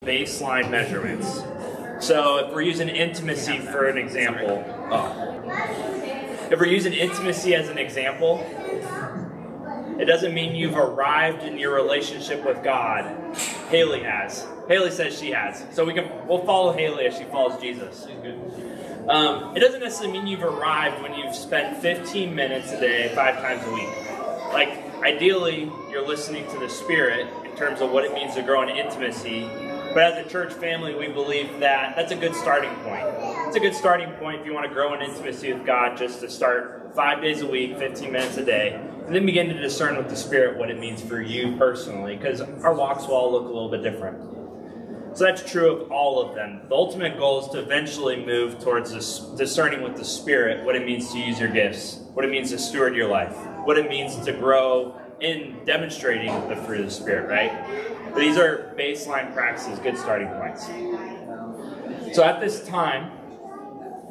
baseline measurements. So if we're using intimacy for an example, if we're using intimacy as an example, it doesn't mean you've arrived in your relationship with God. Haley has. Haley says she has. So we'll follow Haley as she follows Jesus. It doesn't necessarily mean you've arrived when you've spent 15 minutes a day, 5 times a week. Like, ideally, you're listening to the Spirit in terms of what it means to grow in intimacy. But as a church family, we believe that that's a good starting point. It's a good starting point if you want to grow in intimacy with God, just to start 5 days a week, 15 minutes a day, and then begin to discern with the Spirit what it means for you personally, because our walks will all look a little bit different. So that's true of all of them. The ultimate goal is to eventually move towards this discerning with the Spirit what it means to use your gifts, what it means to steward your life, what it means to grow in demonstrating the fruit of the Spirit, right? But these are baseline practices, good starting points. So at this time,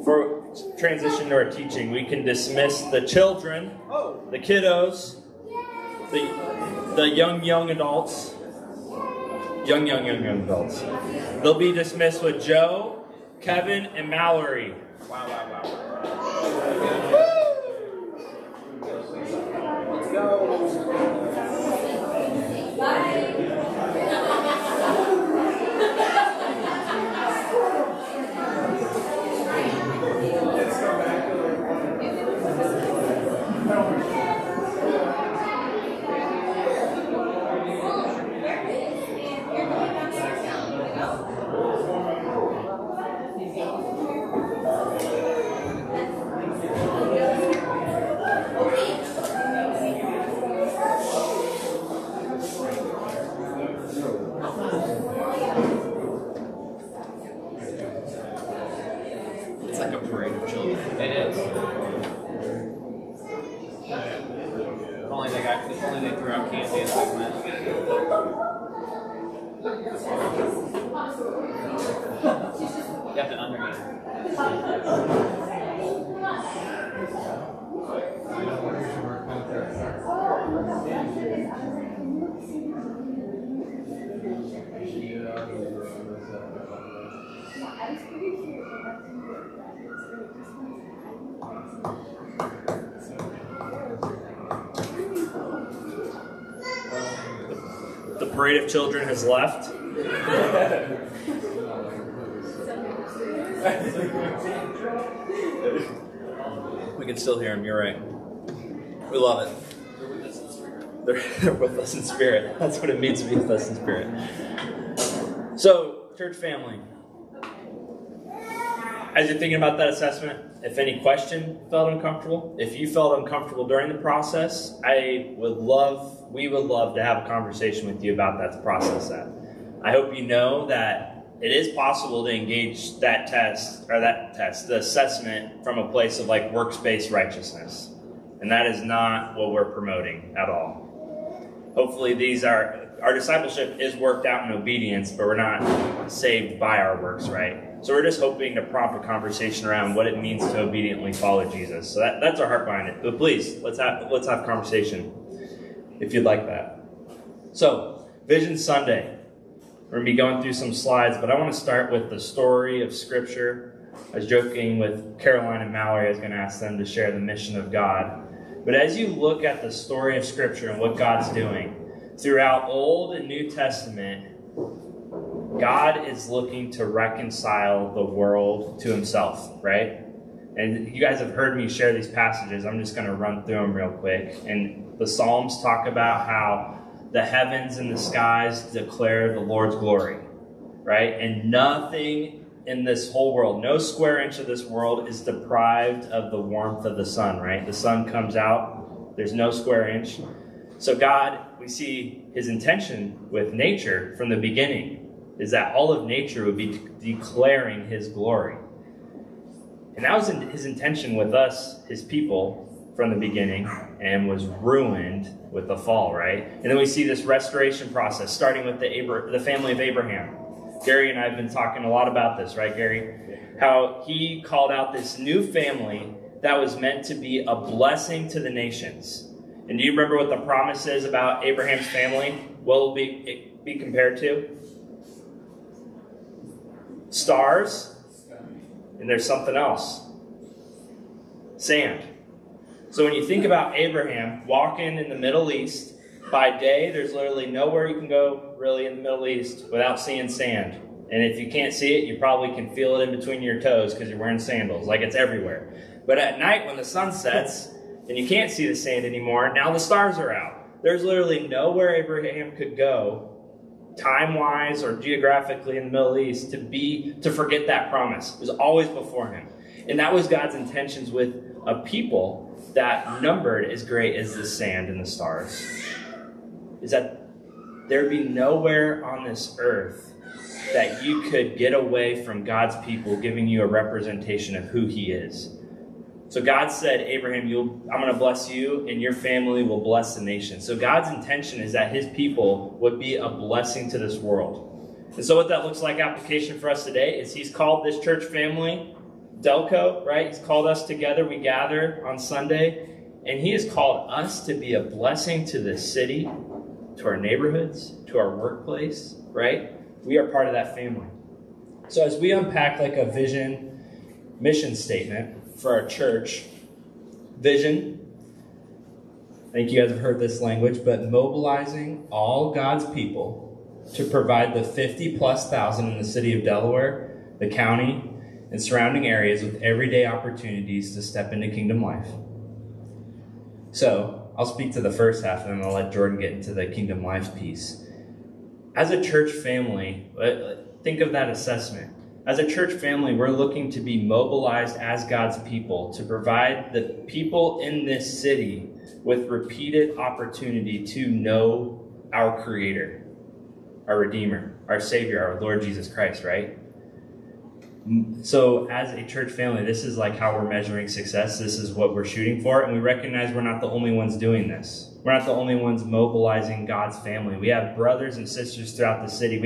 for transition to our teaching, we can dismiss the children, the kiddos, the young adults. Young adults. They'll be dismissed with Joe, Kevin, and Mallory. Wow. Let's go. It's like a parade of children. It is. If only they threw out candy and like that. You have to underneath. The parade of children has left. We can still hear them, you're right. We love it. They're with us in spirit. That's what it means to be with us in spirit. So, church family, as you're thinking about that assessment, if any question felt uncomfortable, if you felt uncomfortable during the process, we would love to have a conversation with you about that, to process that. I hope you know that it is possible to engage the assessment from a place of like works-based righteousness. And that is not what we're promoting at all. Hopefully our discipleship is worked out in obedience, but we're not saved by our works, right? So we're just hoping to prompt a conversation around what it means to obediently follow Jesus. So that's our heart behind it. But please, let's have conversation if you'd like that. So, Vision Sunday. We're going to be going through some slides, but I want to start with the story of Scripture. I was joking with Caroline and Mallory. I was going to ask them to share the mission of God. But as you look at the story of Scripture and what God's doing, throughout Old and New Testament, God is looking to reconcile the world to himself, right? And you guys have heard me share these passages. I'm just going to run through them real quick. And the Psalms talk about how the heavens and the skies declare the Lord's glory, right? And nothing in this whole world, no square inch of this world is deprived of the warmth of the sun, right? The sun comes out, there's no square inch. So God, we see his intention with nature from the beginning is that all of nature would be declaring his glory. And that was his intention with us, his people, from the beginning, and was ruined with the fall, right? And then we see this restoration process, starting with the family of Abraham. Gary and I have been talking a lot about this, right, Gary? How he called out this new family that was meant to be a blessing to the nations. And do you remember what the promise is about Abraham's family? What will it be compared to? Stars, and there's something else. Sand. So when you think about Abraham walking in the Middle East, by day, there's literally nowhere you can go really in the Middle East without seeing sand. And if you can't see it, you probably can feel it in between your toes because you're wearing sandals. Like, it's everywhere. But at night when the sun sets and you can't see the sand anymore, now the stars are out. There's literally nowhere Abraham could go, time-wise or geographically in the Middle East, to forget that promise. It was always before him. And that was God's intentions with a people that numbered as great as the sand and the stars. Is that there'd be nowhere on this earth that you could get away from God's people giving you a representation of who he is. So God said, Abraham, I'm going to bless you, and your family will bless the nation. So God's intention is that his people would be a blessing to this world. And so what that looks like application for us today is he's called this church family DelCo, right? He's called us together. We gather on Sunday, and he has called us to be a blessing to the city, to our neighborhoods, to our workplace, right? We are part of that family. So as we unpack like a vision, mission statement for our church, vision, I think you guys have heard this language, but mobilizing all God's people to provide the 50,000+ in the city of Delaware, the county, and surrounding areas with everyday opportunities to step into kingdom life. So I'll speak to the first half, and then I'll let Jordan get into the kingdom life piece. As a church family, think of that assessment. As a church family, we're looking to be mobilized as God's people to provide the people in this city with repeated opportunity to know our Creator, our Redeemer, our Savior, our Lord Jesus Christ, right? So as a church family, this is like how we're measuring success. This is what we're shooting for. And we recognize we're not the only ones doing this. We're not the only ones mobilizing God's family. We have brothers and sisters throughout the city.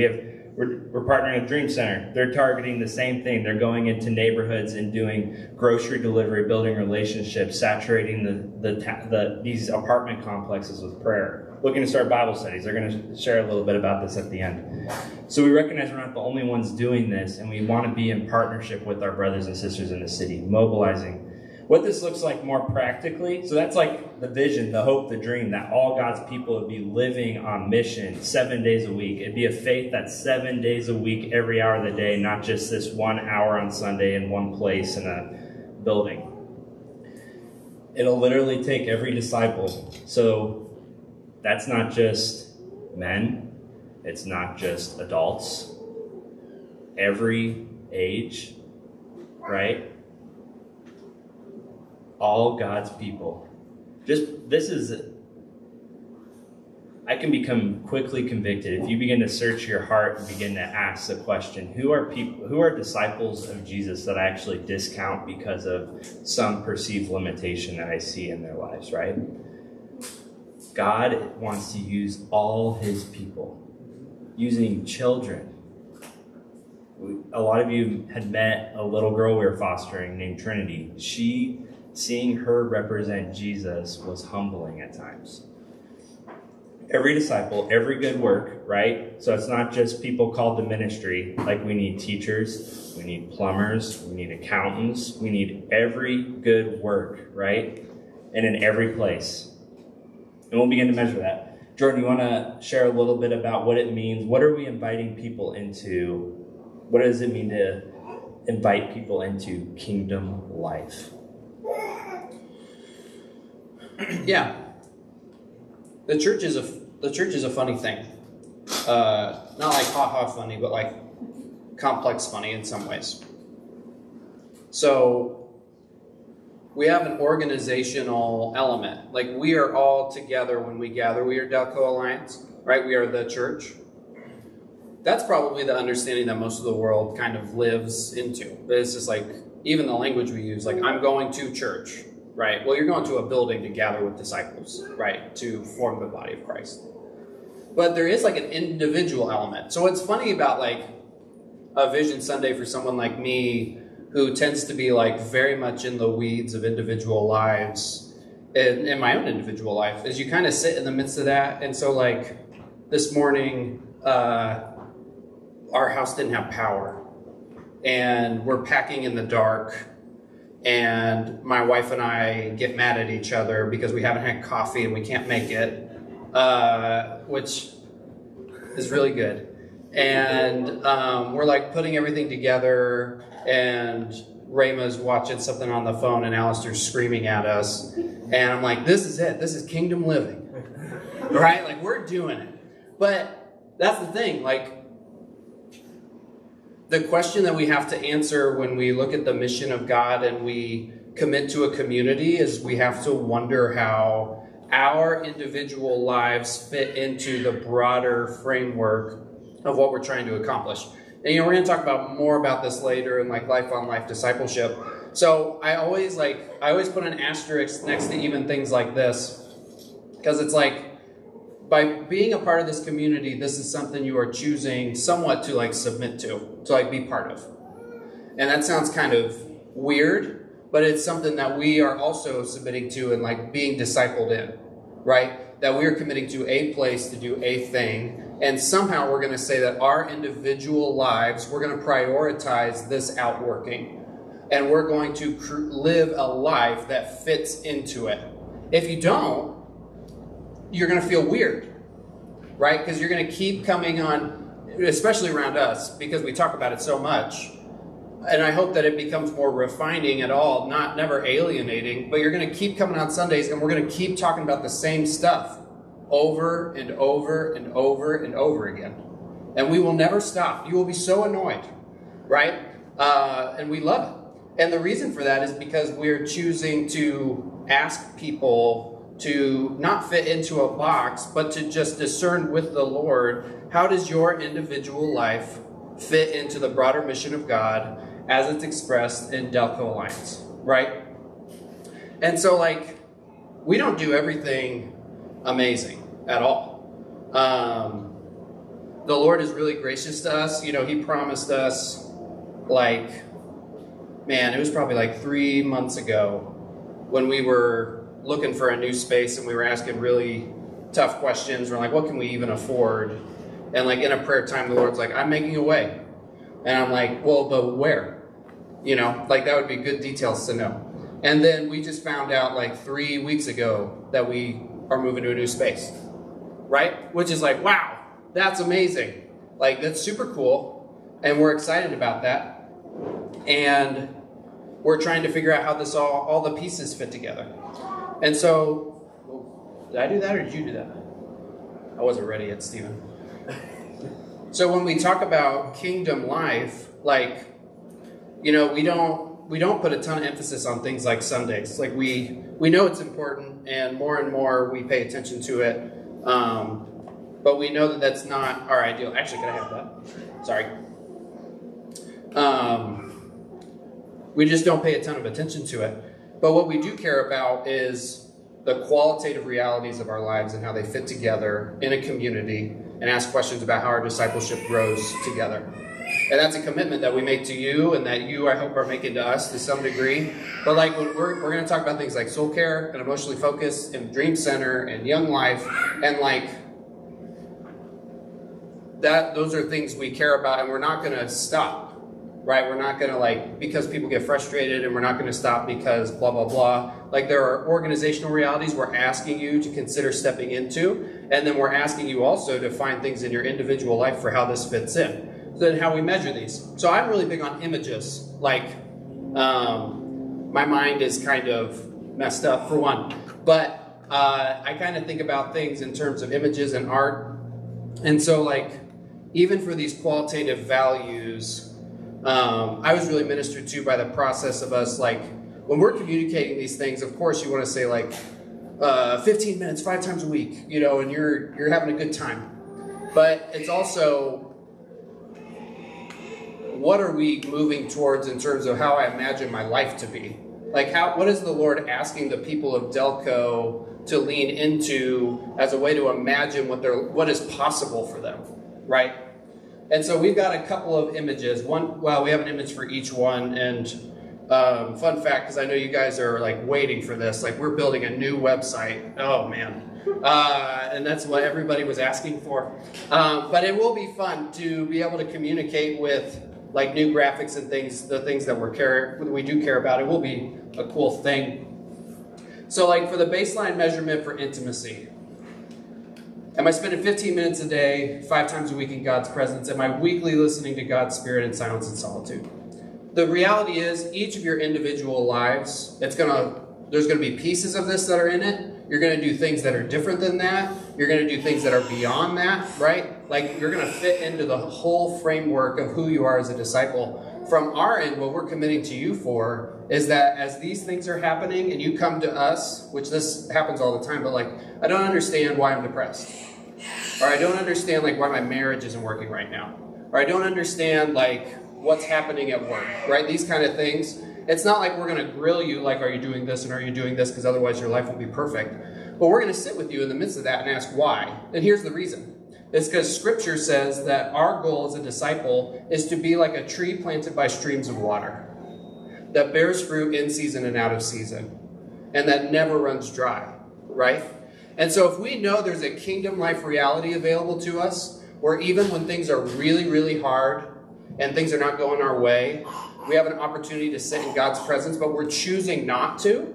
We're partnering with Dream Center. They're targeting the same thing. They're going into neighborhoods and doing grocery delivery, building relationships, saturating these apartment complexes with prayer. Looking to start Bible studies. They're going to share a little bit about this at the end. So we recognize we're not the only ones doing this, and we want to be in partnership with our brothers and sisters in the city, mobilizing. What this looks like more practically, so that's like the vision, the hope, the dream, that all God's people would be living on mission 7 days a week. It'd be a faith that's 7 days a week, every hour of the day, not just this 1 hour on Sunday in one place in a building. It'll literally take every disciple. So that's not just men. It's not just adults. Every age, right? All God's people. I can become quickly convicted if you begin to search your heart and begin to ask the question, who are disciples of Jesus that I actually discount because of some perceived limitation that I see in their lives, right? God wants to use all his people, using children. A lot of you had met a little girl we were fostering named Trinity. Seeing her represent Jesus was humbling at times. Every disciple, every good work, right? So it's not just people called to ministry. Like, we need teachers, we need plumbers, we need accountants, we need every good work, right? And in every place. And we'll begin to measure that. Jordan, you want to share a little bit about what it means? What are we inviting people into? What does it mean to invite people into kingdom life? Yeah. The church is a funny thing. Not like ha-ha funny, but like complex funny in some ways. So we have an organizational element. Like, we are all together when we gather. We are DelCo Alliance, right? We are the church. That's probably the understanding that most of the world kind of lives into. But it's just like, even the language we use, like, I'm going to church, right? Well, you're going to a building to gather with disciples, right? To form the body of Christ. But there is like an individual element. So what's funny about like a Vision Sunday for someone like me, who tends to be like very much in the weeds of individual lives, in my own individual life, is you kind of sit in the midst of that. And so like this morning, our house didn't have power. and we're packing in the dark, and my wife and I get mad at each other because we haven't had coffee and we can't make it, which is really good. And we're like putting everything together, and Rayma's watching something on the phone and Alistair's screaming at us. And I'm like, this is it. This is kingdom living, right? Like, we're doing it. But that's the thing, like, the question that we have to answer when we look at the mission of God and we commit to a community is we have to wonder how our individual lives fit into the broader framework of what we're trying to accomplish. And, we're going to talk about more about this later in like life on life discipleship. So I always put an asterisk next to even things like this, because it's like, by being a part of this community, this is something you are choosing somewhat to like submit to like be part of. And that sounds kind of weird, but it's something that we are also submitting to and like being discipled in, right? That we are committing to a place to do a thing. And somehow we're going to say that our individual lives, we're going to prioritize this outworking. And we're going to live a life that fits into it. If you don't, you're going to feel weird, right? Because you're going to keep coming on, especially around us, because we talk about it so much. And I hope that it becomes more refining at all, never alienating, but you're going to keep coming on Sundays and we're going to keep talking about the same stuff over and over and over and over again. And we will never stop. You will be so annoyed, right? And we love it. And the reason for that is because we're choosing to ask people to not fit into a box, but to just discern with the Lord, how does your individual life fit into the broader mission of God as it's expressed in DelCo Alliance, right? And so, like, we don't do everything amazing at all. The Lord is really gracious to us. He promised us, like, man, it was probably like 3 months ago when we were looking for a new space and we were asking really tough questions. We're like, what can we even afford? And like in a prayer time, the Lord's like, I'm making a way. And I'm like, well, but where? Like that would be good details to know. And then we just found out like 3 weeks ago that we are moving to a new space, right? Which is like, wow, that's amazing. Like that's super cool. And we're excited about that. And we're trying to figure out how this all the pieces fit together. And so, did I do that or did you do that? I wasn't ready yet, Stephen. So when we talk about kingdom life, like, we don't put a ton of emphasis on things like Sundays. Like we know it's important, and more we pay attention to it. But we know that that's not our ideal. Actually, can I have that? Sorry. We just don't pay a ton of attention to it. But what we do care about is the qualitative realities of our lives and how they fit together in a community, and ask questions about how our discipleship grows together. And that's a commitment that we make to you and that you, I hope, are making to us to some degree. But like we're going to talk about things like soul care and emotionally focused and Dream Center and Young Life, and like that, those are things we care about, and we're not going to stop. Right? We're not going to, like, because people get frustrated, and we're not going to stop because blah, blah, blah. Like, there are organizational realities we're asking you to consider stepping into, and then we're asking you also to find things in your individual life for how this fits in. So then how we measure these. So I'm really big on images. Like, my mind is kind of messed up, for one. But I kind of think about things in terms of images and art. And so, like, even for these qualitative values, I was really ministered to by the process of us, like, when we're communicating these things, of course you want to say, like, 15 minutes, 5 times a week, and you're having a good time. But it's also, what are we moving towards in terms of how I imagine my life to be? Like, what is the Lord asking the people of DelCo to lean into as a way to imagine what is possible for them, right? And so we've got a couple of images. We have an image for each one. And fun fact, because I know you guys are like waiting for this, like we're building a new website. Oh man. And that's what everybody was asking for. But it will be fun to be able to communicate with like new graphics and things, the things that we do care about, it will be a cool thing. So like for the baseline measurement for intimacy, am I spending 15 minutes a day, 5 times a week in God's presence? Am I weekly listening to God's Spirit in silence and solitude? The reality is, each of your individual lives, there's going to be pieces of this that are in it. You're going to do things that are different than that. You're going to do things that are beyond that, right? Like you're going to fit into the whole framework of who you are as a disciple. From our end, what we're committing to you for is that as these things are happening and you come to us, which this happens all the time, but like, I don't understand why I'm depressed. Or I don't understand like why my marriage isn't working right now. Or I don't understand like what's happening at work, right? These kind of things. It's not like we're going to grill you like, are you doing this and are you doing this? Because otherwise your life will be perfect. But we're going to sit with you in the midst of that and ask why. And here's the reason. It's because Scripture says that our goal as a disciple is to be like a tree planted by streams of water that bears fruit in season and out of season and that never runs dry, right? And so if we know there's a kingdom life reality available to us, where even when things are really, really hard and things are not going our way, we have an opportunity to sit in God's presence, but we're choosing not to,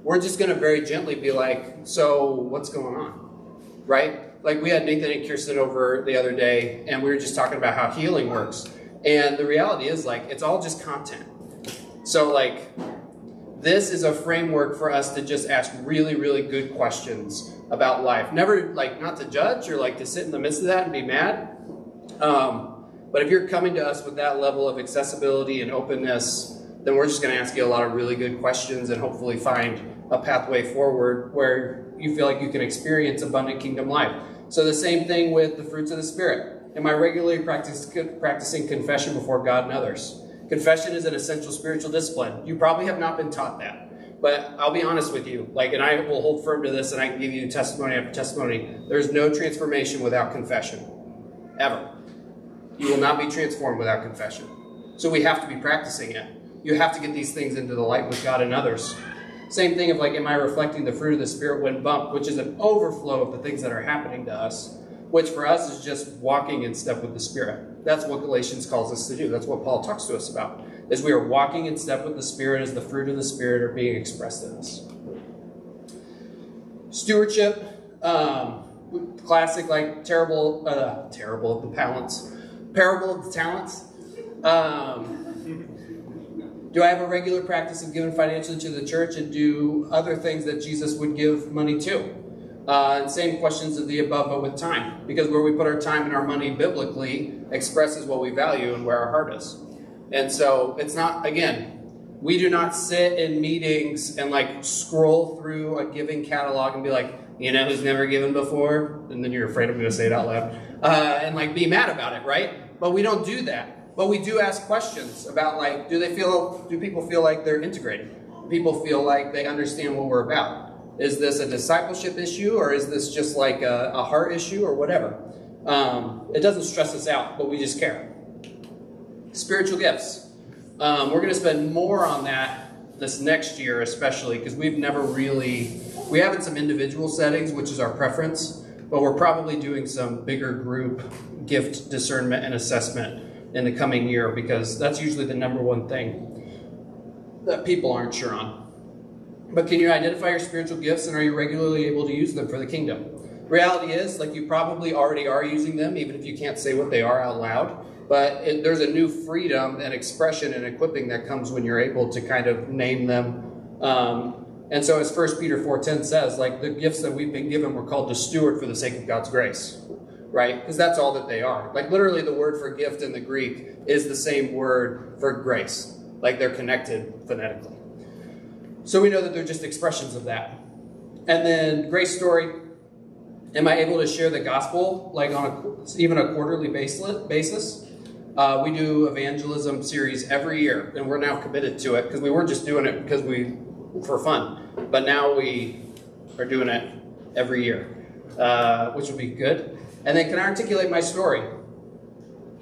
we're just going to very gently be like, so what's going on, right? Like we had Nathan and Kirsten over the other day, and we were just talking about how healing works. And the reality is like, it's all just content. So like, this is a framework for us to just ask really, really good questions about life. Never like not to judge or like to sit in the midst of that and be mad. But if you're coming to us with that level of accessibility and openness, then we're just going to ask you a lot of really good questions and hopefully find a pathway forward where you feel like you can experience abundant kingdom life. So the same thing with the fruits of the Spirit. Am I regularly practicing confession before God and others? Confession is an essential spiritual discipline. You probably have not been taught that. But I'll be honest with you, like, and I will hold firm to this, and I can give you testimony after testimony. There's no transformation without confession, ever. You will not be transformed without confession. So we have to be practicing it. You have to get these things into the light with God and others. Same thing of like, am I reflecting the fruit of the Spirit when bumped, which is an overflow of the things that are happening to us, which for us is just walking in step with the Spirit. That's what Galatians calls us to do. That's what Paul talks to us about, is we are walking in step with the Spirit as the fruit of the Spirit are being expressed in us. Stewardship, classic, like parable of the talents. Do I have a regular practice of giving financially to the church and do other things that Jesus would give money to? And same questions of the above, but with time. Because where we put our time and our money biblically expresses what we value and where our heart is. And so it's not, again, we do not sit in meetings and like scroll through a giving catalog and be like, you know who's never given before? And then you're afraid I'm going to say it out loud. And like be mad about it, right? But we don't do that. But we do ask questions about like, do people feel like they're integrated? Do people feel like they understand what we're about? Is this a discipleship issue, or is this just like a heart issue, or whatever? It doesn't stress us out, but we just care. Spiritual gifts. We're going to spend more on that this next year, especially because we have in some individual settings, which is our preference, but we're probably doing some bigger group gift discernment and assessment in the coming year, because that's usually the number one thing that people aren't sure on. But can you identify your spiritual gifts, and are you regularly able to use them for the kingdom? Reality is, like, you probably already are using them, even if you can't say what they are out loud. But there's a new freedom and expression and equipping that comes when you're able to kind of name them. And so as 1 Peter 4:10 says, like, the gifts that we've been given, we're called to steward for the sake of God's grace. Right? Because that's all that they are. Like, literally the word for gift in the Greek is the same word for grace. Like, they're connected phonetically. So we know that they're just expressions of that. And then grace story. Am I able to share the gospel like on even a quarterly basis? We do evangelism series every year, and we're now committed to it because we weren't just doing it because for fun, but now we are doing it every year, which would be good. And then can I articulate my story?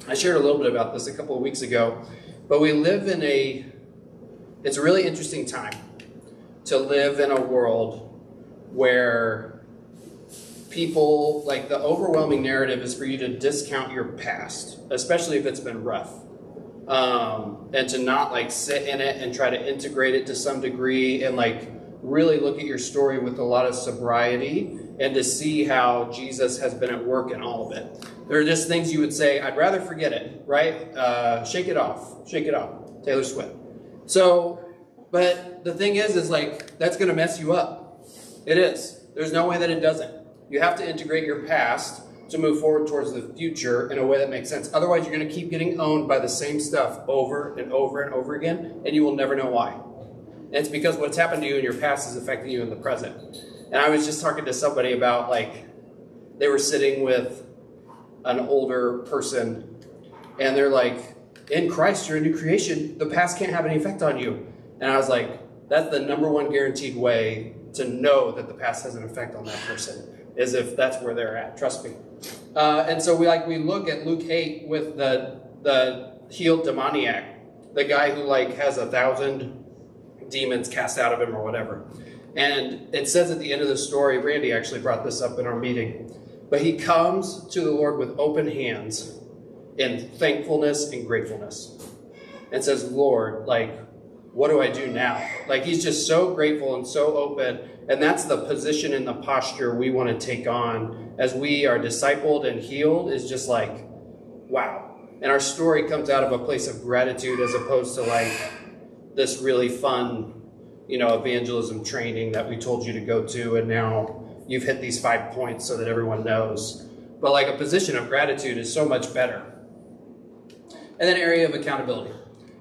I shared a little bit about this a couple of weeks ago, but we live in it's a really interesting time to live in a world where people, like, the overwhelming narrative is for you to discount your past, especially if it's been rough, and to not like sit in it and try to integrate it to some degree, and like really look at your story with a lot of sobriety, and to see how Jesus has been at work in all of it. There are just things you would say, I'd rather forget it, right? Shake it off, Taylor Swift. So, but the thing is like, that's going to mess you up. It is. There's no way that it doesn't. You have to integrate your past to move forward towards the future in a way that makes sense. Otherwise, you're going to keep getting owned by the same stuff over and over and over again, and you will never know why. And it's because what's happened to you in your past is affecting you in the present. And I was just talking to somebody about, like, they were sitting with an older person, and they're like, in Christ, you're a new creation. The past can't have any effect on you. And I was like, that's the number one guaranteed way to know that the past has an effect on that person, is if that's where they're at. Trust me. And so we look at Luke 8 with the healed demoniac, the guy who like has 1,000 demons cast out of him or whatever. And it says at the end of the story, Randy actually brought this up in our meeting, but he comes to the Lord with open hands in thankfulness and gratefulness and says, Lord, like, what do I do now? Like, he's just so grateful and so open. And that's the position and the posture we want to take on as we are discipled and healed, is just like, wow. And our story comes out of a place of gratitude as opposed to like this really fun, evangelism training that we told you to go to, and now you've hit these 5 points so that everyone knows. But like, a position of gratitude is so much better. And then area of accountability.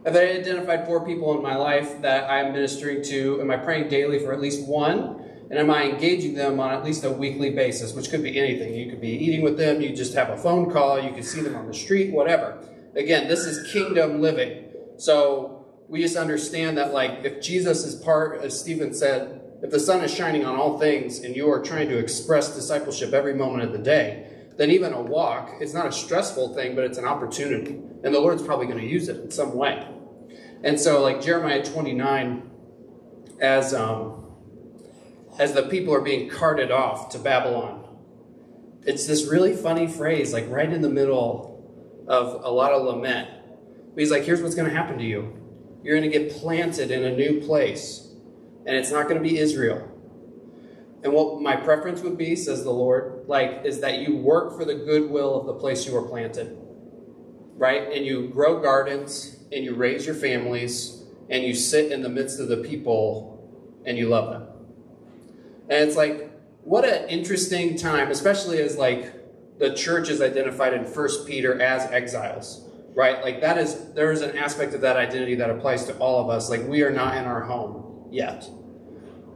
Have I identified 4 people in my life that I'm ministering to? Am I praying daily for at least one? And am I engaging them on at least a weekly basis, which could be anything. You could be eating with them, you just have a phone call, you could see them on the street, whatever. Again, this is kingdom living. So we just understand that, like, if Jesus is part, as Stephen said, if the sun is shining on all things and you are trying to express discipleship every moment of the day, then even a walk, it's not a stressful thing, but it's an opportunity. And the Lord's probably going to use it in some way. And so, like Jeremiah 29, as the people are being carted off to Babylon, it's this really funny phrase, like right in the middle of a lot of lament. But he's like, here's what's going to happen to you. You're going to get planted in a new place, and it's not going to be Israel. And what my preference would be, says the Lord, like, is that you work for the goodwill of the place you are planted, right? And you grow gardens, and you raise your families, and you sit in the midst of the people, and you love them. And it's like, what an interesting time, especially as like the church is identified in 1 Peter as exiles, right? Like, there is an aspect of that identity that applies to all of us. Like, we are not in our home yet.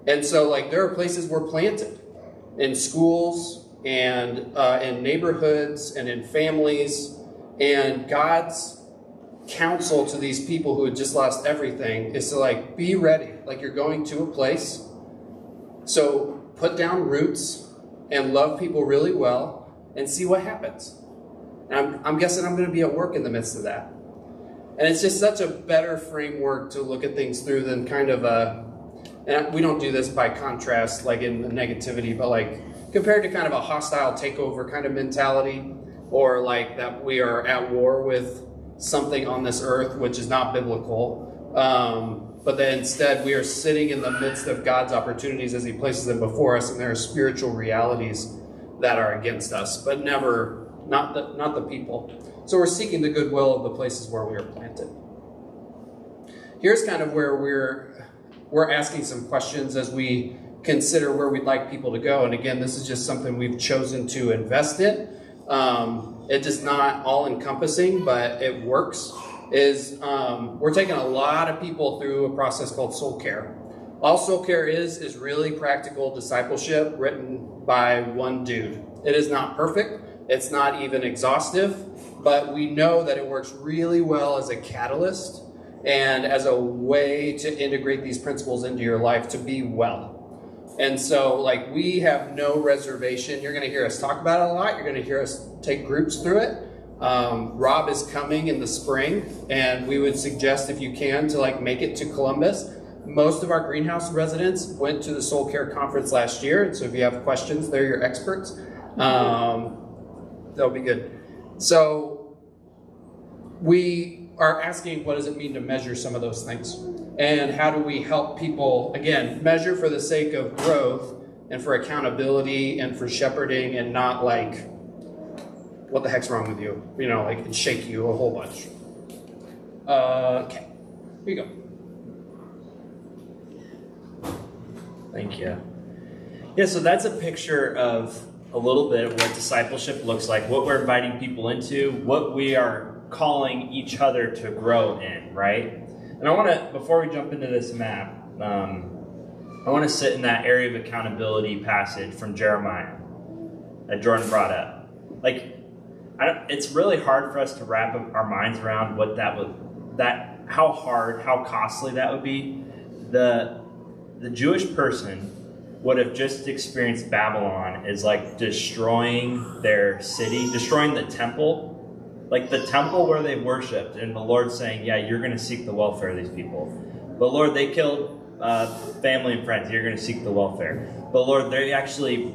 And so, like, there are places we're planted in schools and in neighborhoods and in families, and God's counsel to these people who had just lost everything is to, like, be ready. Like, you're going to a place, so put down roots and love people really well and see what happens. And I'm guessing I'm going to be at work in the midst of that. And it's just such a better framework to look at things through than kind of and we don't do this by contrast, like in the negativity, but like compared to kind of a hostile takeover kind of mentality, or like that we are at war with something on this earth, which is not biblical. But then instead we are sitting in the midst of God's opportunities as he places them before us, and there are spiritual realities that are against us, but never, not the people. So we're seeking the goodwill of the places where we are planted. Here's kind of where we're asking some questions as we consider where we'd like people to go. And again, this is just something we've chosen to invest in. It is not all-encompassing, but it works. We're taking a lot of people through a process called soul care. All soul care is really practical discipleship written by one dude. It is not perfect. It's not even exhaustive, but we know that it works really well as a catalyst and as a way to integrate these principles into your life to be well. And so, like, we have no reservation. You're going to hear us talk about it a lot. You're going to hear us take groups through it. Rob is coming in the spring, and we would suggest, if you can, to like make it to Columbus. Most of our greenhouse residents went to the Soul Care Conference last year, and so if you have questions, they're your experts. That'll be good. So we are asking, what does it mean to measure some of those things? And how do we help people, again, measure for the sake of growth and for accountability and for shepherding, and not like, what the heck's wrong with you? You know, like, and shake you a whole bunch. Okay, here you go. Thank you. Yeah, so that's a picture of a little bit of what discipleship looks like, what we're inviting people into, what we are calling each other to grow in, right? And I want to, before we jump into this map, I want to sit in that area of accountability passage from Jeremiah that Jordan brought up. Like, it's really hard for us to wrap our minds around what how hard, how costly that would be. The Jewish person would have just experienced Babylon as like destroying their city, destroying the temple, like the temple where they worshipped, and the Lord saying, yeah, you're going to seek the welfare of these people. But Lord, they killed family and friends. You're going to seek the welfare. But Lord, they actually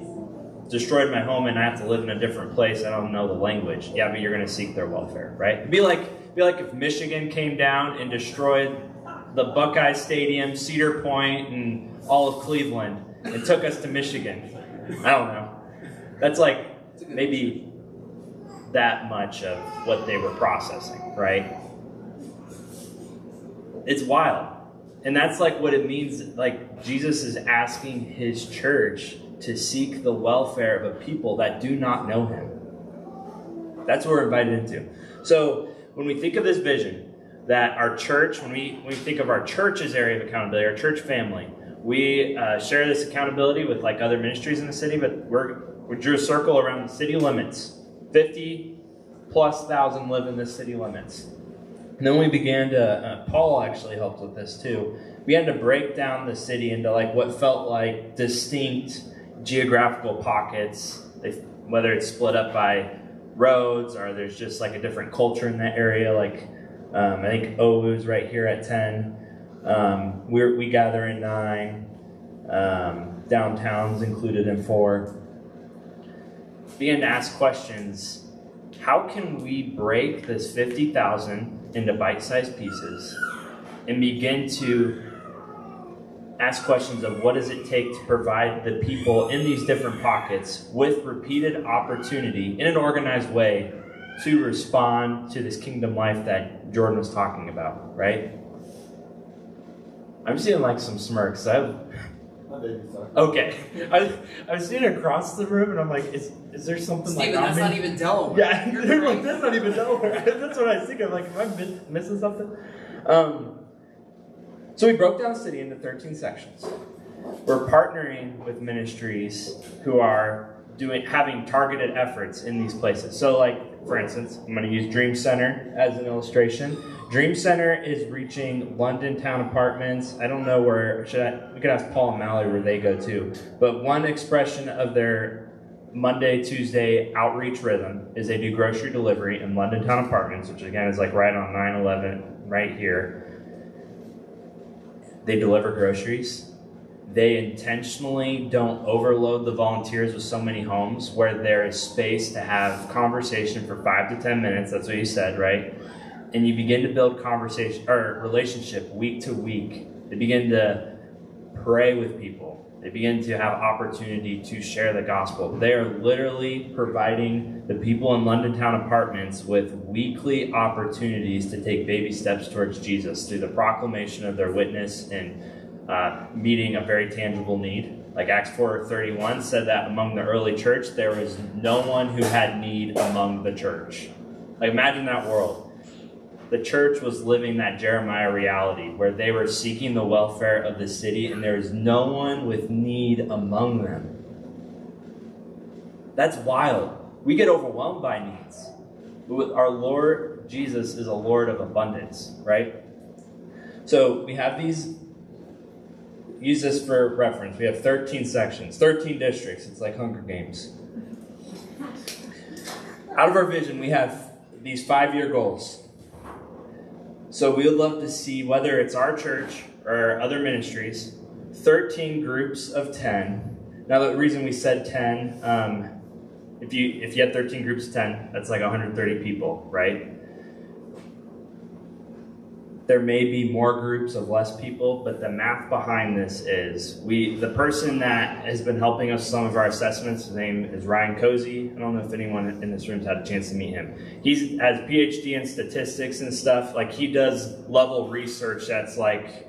destroyed my home and I have to live in a different place. I don't know the language. Yeah, but you're going to seek their welfare, right? It'd be like if Michigan came down and destroyed the Buckeye Stadium, Cedar Point, and all of Cleveland, and took us to Michigan. I don't know. That's like maybe that much of what they were processing, right? It's wild. And that's like what it means, like Jesus is asking his church to seek the welfare of a people that do not know him. That's what we're invited into. So when we think of this vision, that our church, when we think of our church's area of accountability, our church family, we share this accountability with like other ministries in the city, but we drew a circle around the city limits. 50,000+ live in the city limits. And then we began to, Paul actually helped with this too. We had to break down the city into like what felt like distinct geographical pockets, whether it's split up by roads or there's just like a different culture in that area. Like I think Oulu's right here at 10. We gather in 9. Downtown's included in 4. Began to ask questions. How can we break this 50,000 into bite-sized pieces and begin to ask questions of what does it take to provide the people in these different pockets with repeated opportunity in an organized way to respond to this kingdom life that Jordan was talking about, right? I'm seeing like some smirks. Okay. I was sitting across the room and I'm like, is there something Steven, like that's not even Delaware. Yeah, they're like, that's not even Delaware. That's what I was thinking. I'm like, am I missing something? So we broke down the city into 13 sections. We're partnering with ministries who are having targeted efforts in these places. So like, for instance, I'm going to use Dream Center as an illustration. Dream Center is reaching London Town Apartments. I don't know where, we could ask Paul and Mallory where they go to. But one expression of their Monday, Tuesday outreach rhythm is they do grocery delivery in London Town Apartments, which again is like right on 9/11 right here. They deliver groceries. They intentionally don't overload the volunteers with so many homes where there is space to have conversation for 5 to 10 minutes. That's what you said, right? And you begin to build conversation or relationship week to week. They begin to pray with people. They begin to have opportunity to share the gospel. They are literally providing the people in London Town Apartments with weekly opportunities to take baby steps towards Jesus through the proclamation of their witness and meeting a very tangible need. Like Acts 4:31 said that among the early church, there was no one who had need among the church. Like imagine that world. The church was living that Jeremiah reality where they were seeking the welfare of the city and there is no one with need among them. That's wild. We get overwhelmed by needs. But with our Lord, Jesus is a Lord of abundance, right? So we have these, use this for reference. We have 13 sections, 13 districts. It's like Hunger Games. Out of our vision, we have these 5-year goals. So we would love to see, whether it's our church or other ministries, 13 groups of 10. Now the reason we said 10, if you had 13 groups of 10, that's like 130 people, right? there may be more groups of less people, but the math behind this is the person that has been helping us with some of our assessments, his name is Ryan Cozy. I don't know if anyone in this room's had a chance to meet him. He has a PhD in statistics and stuff. Like, he does level research that's like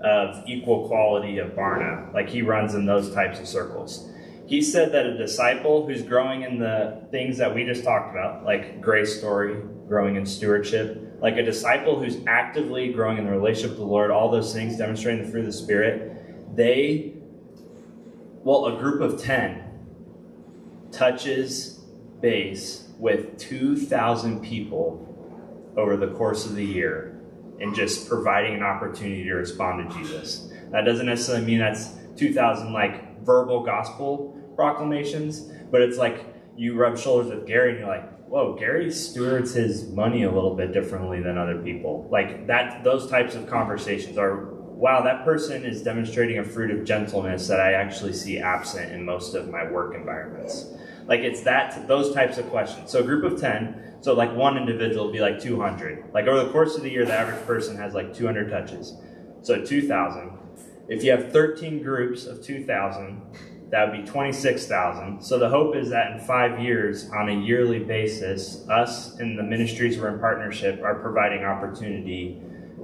of equal quality of Barna. Like, he runs in those types of circles. He said that a disciple who's growing in the things that we just talked about, like grace story, growing in stewardship, like a disciple who's actively growing in the relationship with the Lord, all those things, demonstrating the fruit of the Spirit, a group of 10 touches base with 2,000 people over the course of the year and just providing an opportunity to respond to Jesus. That doesn't necessarily mean that's 2,000 like verbal gospel proclamations, but it's like you rub shoulders with Gary and you're like, whoa, Gary stewards his money a little bit differently than other people. Like that, those types of conversations are, wow, that person is demonstrating a fruit of gentleness that I actually see absent in most of my work environments. Like it's those types of questions. So a group of 10, so like one individual would be like 200. Like over the course of the year, the average person has like 200 touches. So 2,000. If you have 13 groups of 2,000, that would be 26,000. So the hope is that in 5 years, on a yearly basis, us and the ministries we're in partnership are providing opportunity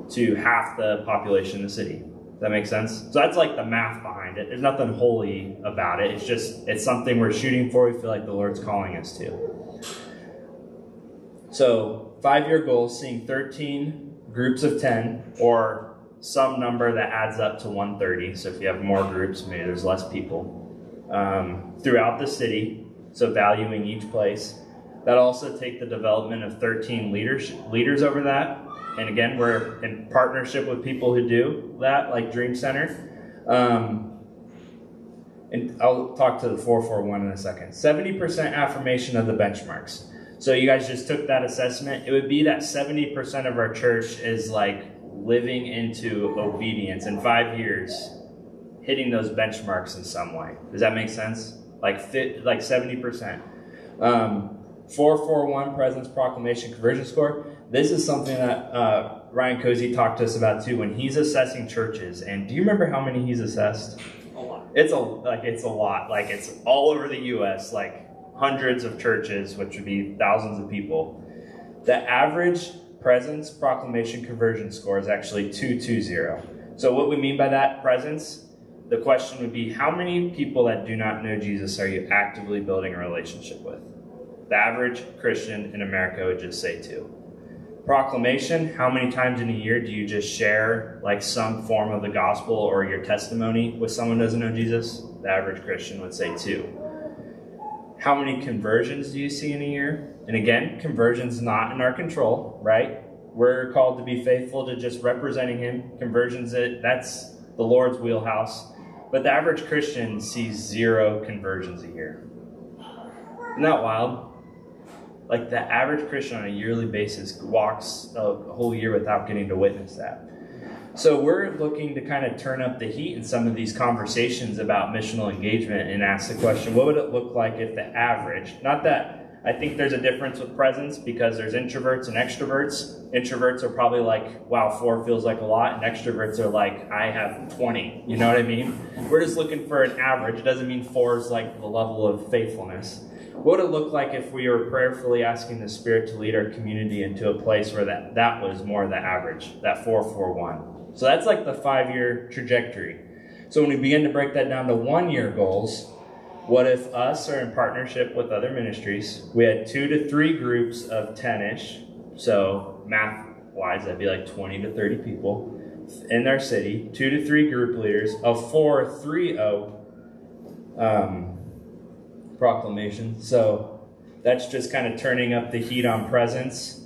to half the population in the city. Does that make sense? So that's like the math behind it. There's nothing holy about it. It's something we're shooting for. We feel like the Lord's calling us to. So 5-year goals, seeing 13 groups of 10 or some number that adds up to 130. So if you have more groups, maybe there's less people. Throughout the city, so valuing each place. That also take the development of 13 leaders over that. And again, we're in partnership with people who do that, like Dream Center. And I'll talk to the 441 in a second. 70% affirmation of the benchmarks. So you guys just took that assessment. It would be that 70% of our church is like living into obedience in 5 years, hitting those benchmarks in some way. Does that make sense? Like 70%. 441 presence, proclamation, conversion score. This is something that Ryan Cozy talked to us about too when he's assessing churches. And do you remember how many he's assessed? A lot. It's a lot. Like it's all over the U.S. Like hundreds of churches, which would be thousands of people. The average presence, proclamation, conversion score is actually 220. So what we mean by that presence, the question would be, how many people that do not know Jesus are you actively building a relationship with? The average Christian in America would just say 2. Proclamation, how many times in a year do you just share like some form of the gospel or your testimony with someone who doesn't know Jesus? The average Christian would say 2. How many conversions do you see in a year? And again, conversion's not in our control, right? We're called to be faithful to just representing him. Conversions, that's the Lord's wheelhouse. But the average Christian sees 0 conversions a year. Isn't that wild? Like the average Christian on a yearly basis walks a whole year without getting to witness that. So we're looking to kind of turn up the heat in some of these conversations about missional engagement and ask the question, what would it look like if the average, not that I think there's a difference with presence because there's introverts and extroverts. Introverts are probably like, wow, 4 feels like a lot. And extroverts are like, I have 20. You know what I mean? We're just looking for an average. It doesn't mean 4 is like the level of faithfulness. What would it look like if we were prayerfully asking the Spirit to lead our community into a place where that was more the average, that 441? So that's like the 5-year trajectory. So when we begin to break that down to 1-year goals, what if us are in partnership with other ministries? We had 2 to 3 groups of 10-ish. So math-wise, that'd be like 20 to 30 people in our city. 2 to 3 group leaders. A 430 proclamation. So that's just kind of turning up the heat on presence.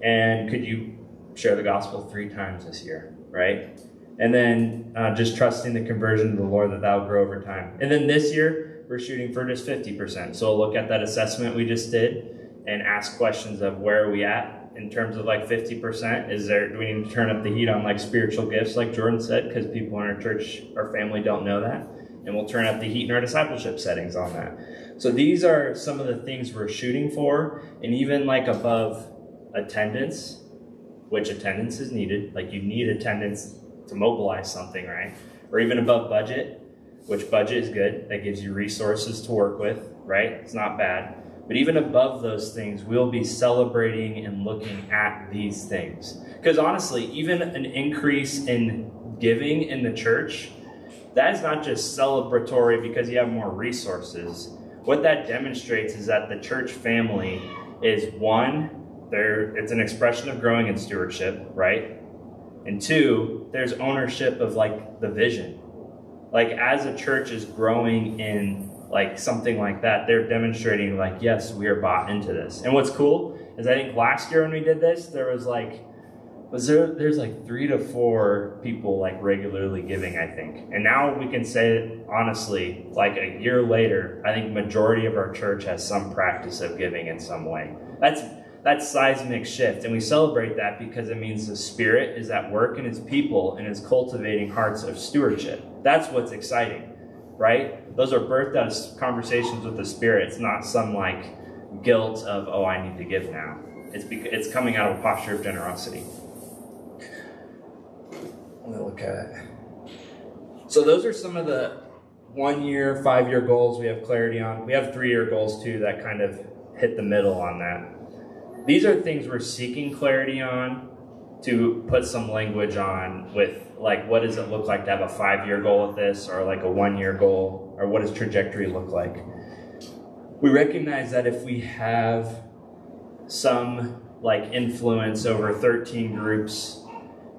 And could you share the gospel 3 times this year, right? And then just trusting the conversion of the Lord that will grow over time. And then this year, we're shooting for just 50%. So we'll look at that assessment we just did and ask questions of where are we at in terms of like 50%. Do we need to turn up the heat on like spiritual gifts, like Jordan said, because people in our church, our family don't know that. And we'll turn up the heat in our discipleship settings on that. So these are some of the things we're shooting for. And even like above attendance, which attendance is needed, like you need attendance to mobilize something, right? Or even above budget, which budget is good, that gives you resources to work with, right? It's not bad. But even above those things, we'll be celebrating and looking at these things. Because honestly, even an increase in giving in the church, that is not just celebratory because you have more resources. What that demonstrates is that the church family is, one, it's an expression of growing in stewardship, right? And two, there's ownership of like the vision. Like as a church is growing in like something like that, they're demonstrating like, yes, we are bought into this. And what's cool is I think last year when we did this, there's like 3 to 4 people like regularly giving, I think. And now we can say honestly, like a year later, I think majority of our church has some practice of giving in some way. That's seismic shift, and we celebrate that because it means the Spirit is at work in His people and is cultivating hearts of stewardship. That's what's exciting, right? Those are birthed out of conversations with the Spirit. It's not some like guilt of, oh, I need to give now. It's coming out of a posture of generosity. Let me look at it. So those are some of the 1-year, 5-year goals we have clarity on. We have 3-year goals too that kind of hit the middle on that. These are things we're seeking clarity on to put some language on with like, what does it look like to have a 5-year goal with this, or like a 1-year goal, or what does trajectory look like? We recognize that if we have some like influence over 13 groups,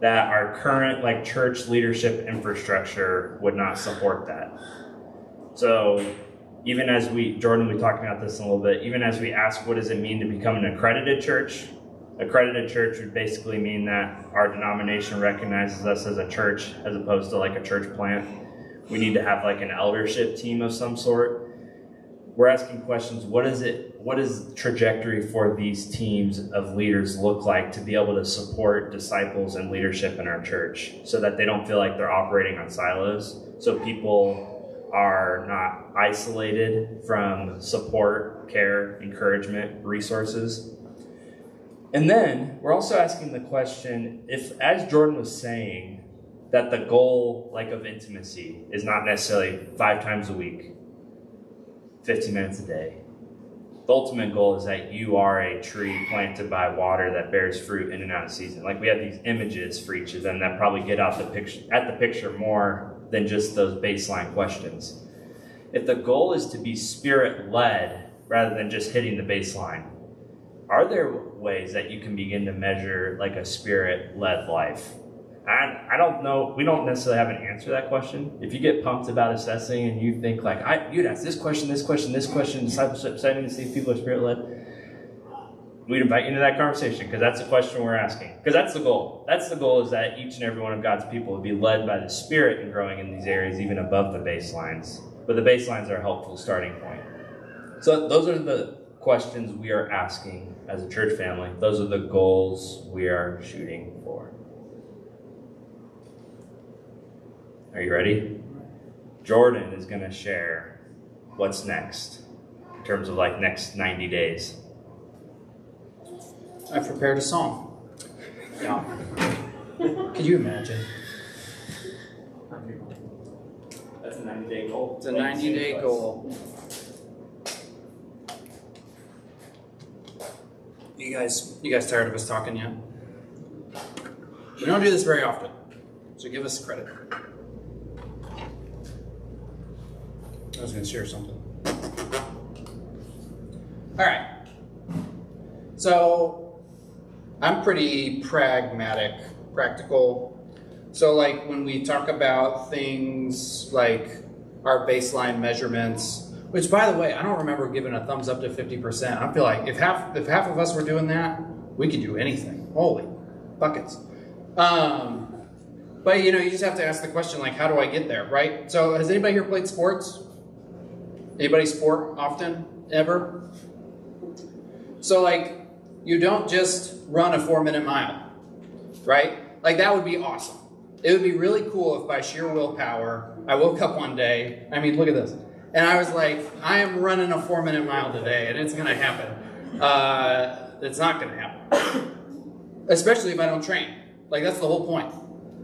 that our current like church leadership infrastructure would not support that. So even as Jordan will be talking about this in a little bit, even as we ask what does it mean to become an accredited church would basically mean that our denomination recognizes us as a church as opposed to like a church plant. We need to have like an eldership team of some sort. We're asking questions, what does trajectory for these teams of leaders look like to be able to support disciples and leadership in our church so that they don't feel like they're operating on silos, so people are not isolated from support, care, encouragement, resources. And then we're also asking the question, if, as Jordan was saying, that the goal like of intimacy is not necessarily 5 times a week, 15 minutes a day. The ultimate goal is that you are a tree planted by water that bears fruit in and out of season. Like we have these images for each of them that probably get out the picture more than just those baseline questions. If the goal is to be Spirit-led rather than just hitting the baseline, are there ways that you can begin to measure like a Spirit-led life? I don't know. We don't necessarily have an answer to that question. If you get pumped about assessing and you think like, you'd ask this question, discipleship setting to see if people are Spirit-led, we'd invite you into that conversation because that's the question we're asking. Because that's the goal. That's the goal, is that each and every one of God's people would be led by the Spirit and growing in these areas even above the baselines. But the baselines are a helpful starting point. So those are the questions we are asking as a church family. Those are the goals we are shooting for. Are you ready? Jordan is going to share what's next in terms of like next 90 days. I've prepared a song. Yeah. Could you imagine? That's a 90-day goal. It's a 90-day goal. You guys tired of us talking yet? We don't do this very often, so give us credit. I was going to share something. All right. So I'm pretty practical. So like when we talk about things like our baseline measurements, which by the way, I don't remember giving a thumbs up to 50%. I feel like if half of us were doing that, we could do anything. Holy buckets. But you know, you just have to ask the question like, how do I get there, right? So has anybody here played sports? Anybody sport often, ever? So like, you don't just run a 4-minute mile, right? Like that would be awesome. It would be really cool if by sheer willpower, I woke up one day, I mean, look at this. And I was like, I am running a 4-minute mile today and it's gonna happen. It's not gonna happen. especially if I don't train. Like, that's the whole point.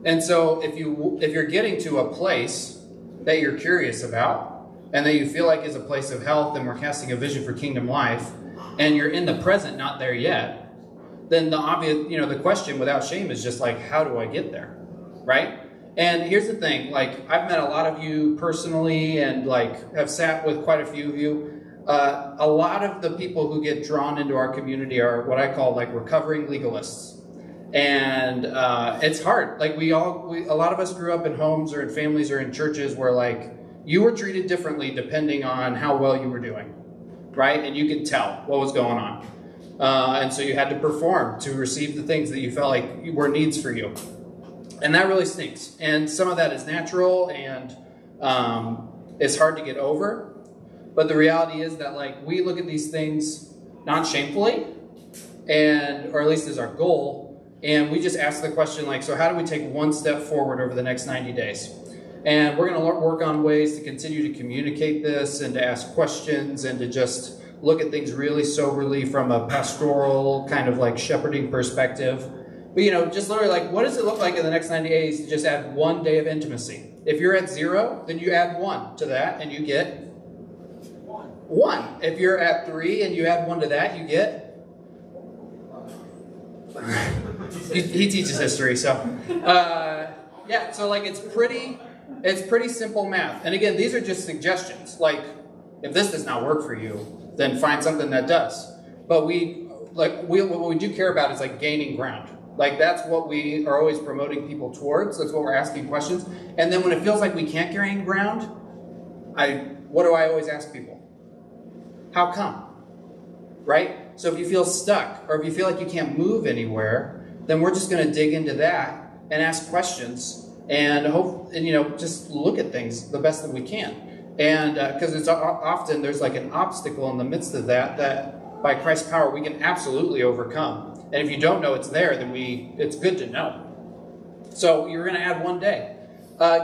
And so if you're getting to a place that you're curious about and that you feel like is a place of health and we're casting a vision for kingdom life, and you're in the present, not there yet, then the obvious, the question without shame is just like, how do I get there? Right? And here's the thing, like, I've met a lot of you personally and like have sat with quite a few of you. A lot of the people who get drawn into our community are what I call like recovering legalists. And it's hard. Like a lot of us grew up in homes or in families or in churches where like you were treated differently depending on how well you were doing, right? And you could tell what was going on. And so you had to perform to receive the things that you felt like were needs for you. And that really stinks. And some of that is natural and it's hard to get over. But the reality is that like we look at these things not shamefully, or at least as our goal. And we just ask the question like, so how do we take one step forward over the next 90 days? And we're going to work on ways to continue to communicate this and to ask questions and to just look at things really soberly from a pastoral kind of like shepherding perspective. But just literally like, what does it look like in the next 90 days to just add 1 day of intimacy? If you're at 0, then you add 1 to that and you get 1. If you're at 3 and you add 1 to that, you get... he teaches history, so yeah. So like it's pretty simple math. And again, these are just suggestions. Like if this does not work for you, then find something that does. But what we do care about is like gaining ground. Like that's what we are always promoting people towards. That's what we're asking questions. And then when it feels like we can't gain ground, what do I always ask people? How come? Right? So if you feel stuck or if you feel like you can't move anywhere, then we're just going to dig into that and ask questions and just look at things the best that we can. And because it's often there's like an obstacle in the midst of that by Christ's power we can absolutely overcome. And if you don't know it's there, then it's good to know. So you're going to add 1 day.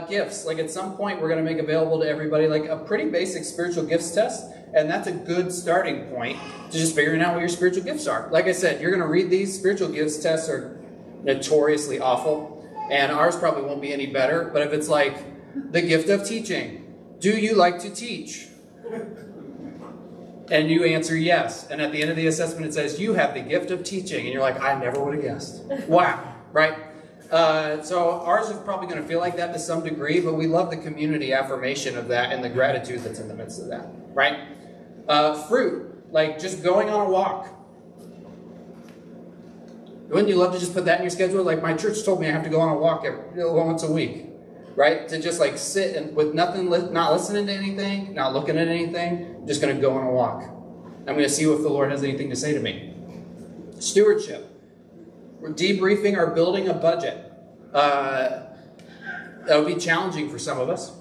Gifts, like at some point we're going to make available to everybody like a pretty basic spiritual gifts test. And that's a good starting point to just figuring out what your spiritual gifts are. Like I said, you're going to read these. Spiritual gifts tests are notoriously awful. And ours probably won't be any better. But if it's like the gift of teaching, do you like to teach? And you answer yes. And at the end of the assessment, it says, you have the gift of teaching. And you're like, I never would have guessed. Wow. Right? So ours is probably going to feel like that to some degree. But we love the community affirmation of that and the gratitude that's in the midst of that. Right? Fruit, like just going on a walk. Wouldn't you love to just put that in your schedule? Like my church told me I have to go on a walk once a week, right? To just like sit and with nothing, not listening to anything, not looking at anything, I'm just going to go on a walk. I'm going to see if the Lord has anything to say to me. Stewardship. We're debriefing or building a budget. That would be challenging for some of us.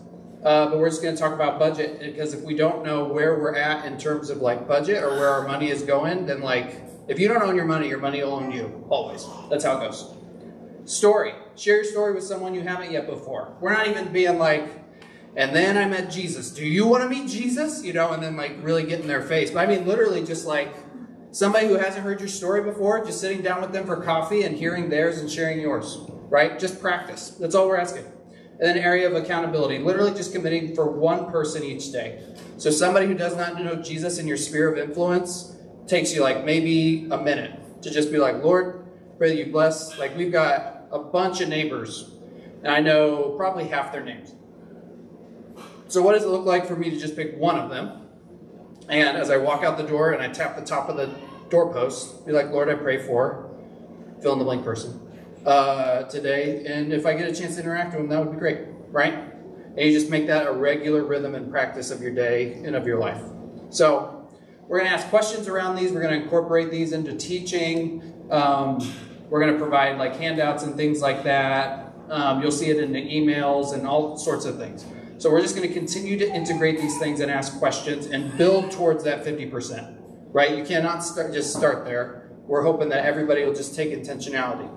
But we're just going to talk about budget because if we don't know where we're at in terms of like budget or where our money is going, then like if you don't own your money will own you. Always. That's how it goes. Story. Share your story with someone you haven't yet before. We're not even being like, and then I met Jesus. Do you want to meet Jesus? And then like really get in their face. But I mean literally just like somebody who hasn't heard your story before, just sitting down with them for coffee and hearing theirs and sharing yours. Right? Just practice. That's all we're asking. And then area of accountability, literally just committing for one person each day. So somebody who does not know Jesus in your sphere of influence takes you like maybe a minute to just be like, Lord, pray that you bless. Like we've got a bunch of neighbors and I know probably half their names. So what does it look like for me to just pick one of them? And as I walk out the door and I tap the top of the doorpost, be like, Lord, I pray for fill in the blank person. Today, and if I get a chance to interact with them, that would be great, right? And you just make that a regular rhythm and practice of your day and of your life. So we're going to ask questions around these. We're going to incorporate these into teaching. We're going to provide like handouts and things like that. You'll see it in the emails and all sorts of things. So we're just going to continue to integrate these things and ask questions and build towards that 50%, right? You cannot just start there. We're hoping that everybody will just take intentionality.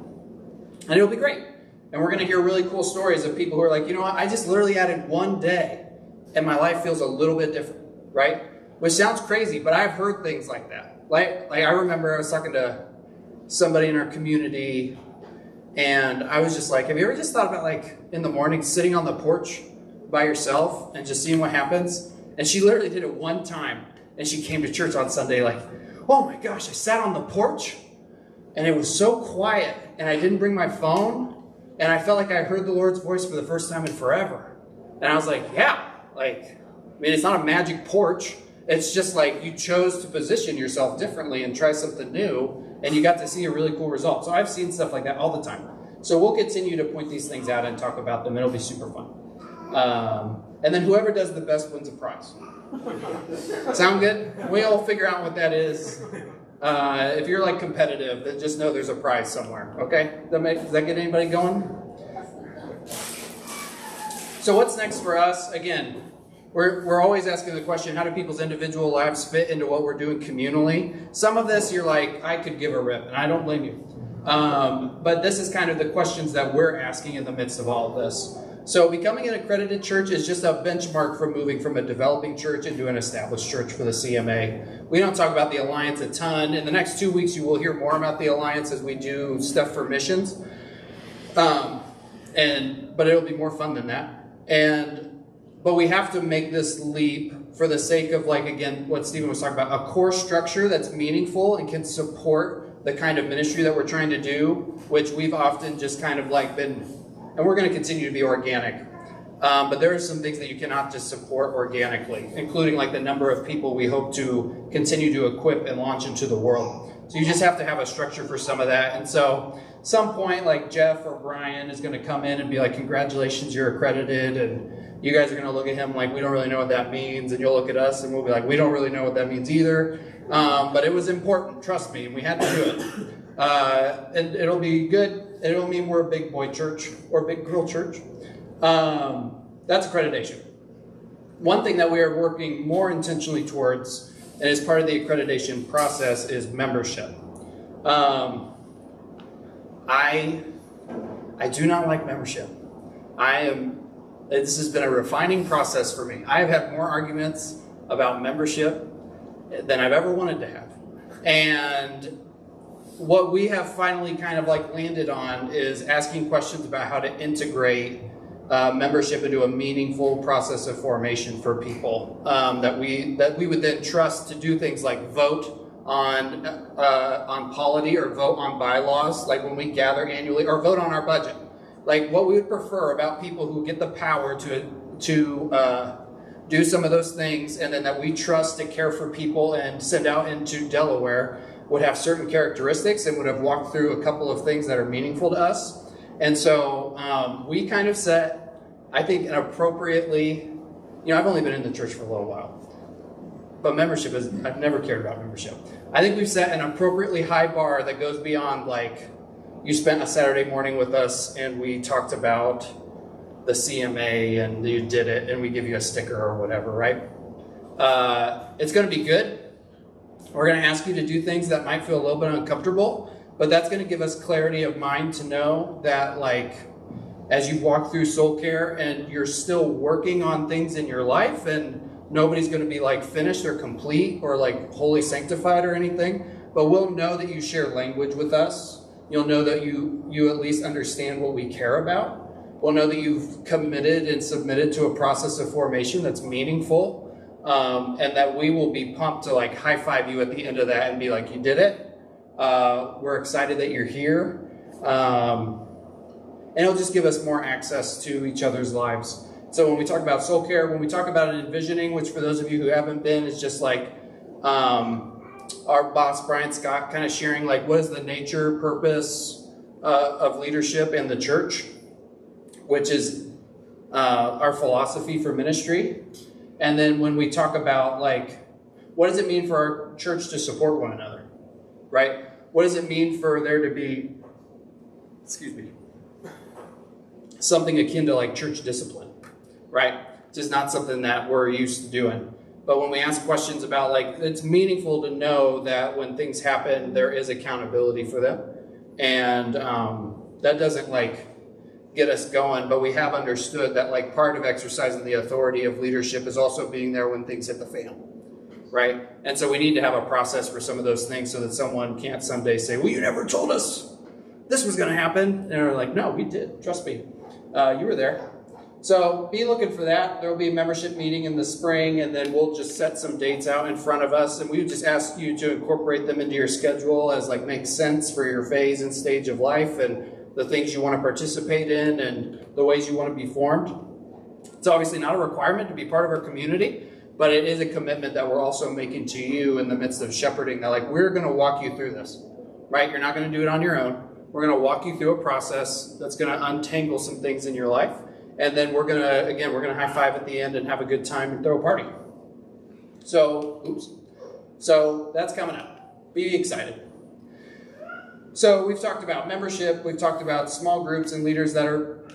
And it'll be great. And we're going to hear really cool stories of people who are like, you know what, I just literally added 1 day and my life feels a little bit different, right? Which sounds crazy, but I've heard things like that. Like I remember I was talking to somebody in our community, and I was just like, have you ever just thought about like in the morning sitting on the porch by yourself and just seeing what happens? And she literally did it one time, and she came to church on Sunday like, oh my gosh, I sat on the porch and it was so quiet, and I didn't bring my phone, and I felt like I heard the Lord's voice for the first time in forever. And I was like, yeah, like, I mean, it's not a magic porch. It's just like you chose to position yourself differently and try something new, and you got to see a really cool result. So I've seen stuff like that all the time. So we'll continue to point these things out and talk about them. It'll be super fun. And then whoever does the best wins a prize. Sound good? We'll figure out what that is. If you're like competitive, then just know there's a prize somewhere. Okay? Does that get anybody going? So what's next for us? Again, we're always asking the question, how do people's individual lives fit into what we're doing communally? Some of this you're like, I could give a rip, and I don't blame you. But this is kind of the questions that we're asking in the midst of all of this. So becoming an accredited church is just a benchmark for moving from a developing church into an established church for the CMA. We don't talk about the Alliance a ton. In the next 2 weeks, you will hear more about the Alliance as we do stuff for missions. But it'll be more fun than that. But we have to make this leap for the sake of, like, again, what Stephen was talking about, a core structure that's meaningful and can support the kind of ministry that we're trying to do, which we've often just kind of like been, and we're going to continue to be organic. But there are some things that you cannot just support organically, including like the number of people we hope to continue to equip and launch into the world. So you just have to have a structure for some of that. And so some point like Jeff or Brian is going to come in and be like, congratulations, you're accredited. And you guys are going to look at him like, we don't really know what that means. And you'll look at us and we'll be like, we don't really know what that means either. But it was important, trust me, and we had to do it. And it'll be good. It'll mean we're a big boy church or big girl church. That's accreditation. One thing that we are working more intentionally towards, and as part of the accreditation process, is membership. I do not like membership. This has been a refining process for me. I have had more arguments about membership than I've ever wanted to have. And what we have finally kind of like landed on is asking questions about how to integrate membership into a meaningful process of formation for people that we would then trust to do things like vote on polity or vote on bylaws, like when we gather annually, or vote on our budget. Like what we would prefer about people who get the power to do some of those things, and then that we trust to care for people and send out into Delaware, would have certain characteristics and would have walked through a couple of things that are meaningful to us. And so we kind of set, I think, an appropriately, I've only been in the church for a little while, but membership is, I've never cared about membership. I think we've set an appropriately high bar that goes beyond, like, you spent a Saturday morning with us and we talked about the CMA and you did it and we give you a sticker or whatever, right? It's going to be good. We're going to ask you to do things that might feel a little bit uncomfortable, but that's going to give us clarity of mind to know that, like, as you walk through soul care and you're still working on things in your life, and nobody's going to be like finished or complete or like wholly sanctified or anything, but we'll know that you share language with us. You'll know that you at least understand what we care about. We'll know that you've committed and submitted to a process of formation that's meaningful. And that we will be pumped to like high five you at the end of that and be like, you did it. We're excited that you're here. And it'll just give us more access to each other's lives. So when we talk about soul care, when we talk about envisioning, which for those of you who haven't been, is just like our boss, Brian Scott, kind of sharing like what is the nature, purpose of leadership in the church, which is our philosophy for ministry. And then when we talk about, like, what does it mean for our church to support one another, right? What does it mean for there to be, something akin to like church discipline, right? Just not something that we're used to doing. But when we ask questions about, like, it's meaningful to know that when things happen, there is accountability for them. And that doesn't, like, get us going, but we have understood that, like, part of exercising the authority of leadership is also being there when things hit the fan. right? And so we need to have a process for some of those things so that someone can't someday say, well, you never told us this was going to happen. And we're like, no, we did. Trust me. You were there. So be looking for that. There will be a membership meeting in the spring, and then we'll just set some dates out in front of us, and we would just ask you to incorporate them into your schedule as like makes sense for your phase and stage of life and the things you want to participate in and the ways you want to be formed. It's obviously not a requirement to be part of our community, but it is a commitment that we're also making to you in the midst of shepherding, that like we're going to walk you through this, right? You're not going to do it on your own. We're going to walk you through a process that's going to untangle some things in your life. And then we're going to high five at the end and have a good time and throw a party. So that's coming up. Be excited. So we've talked about membership. We've talked about small groups and leaders that are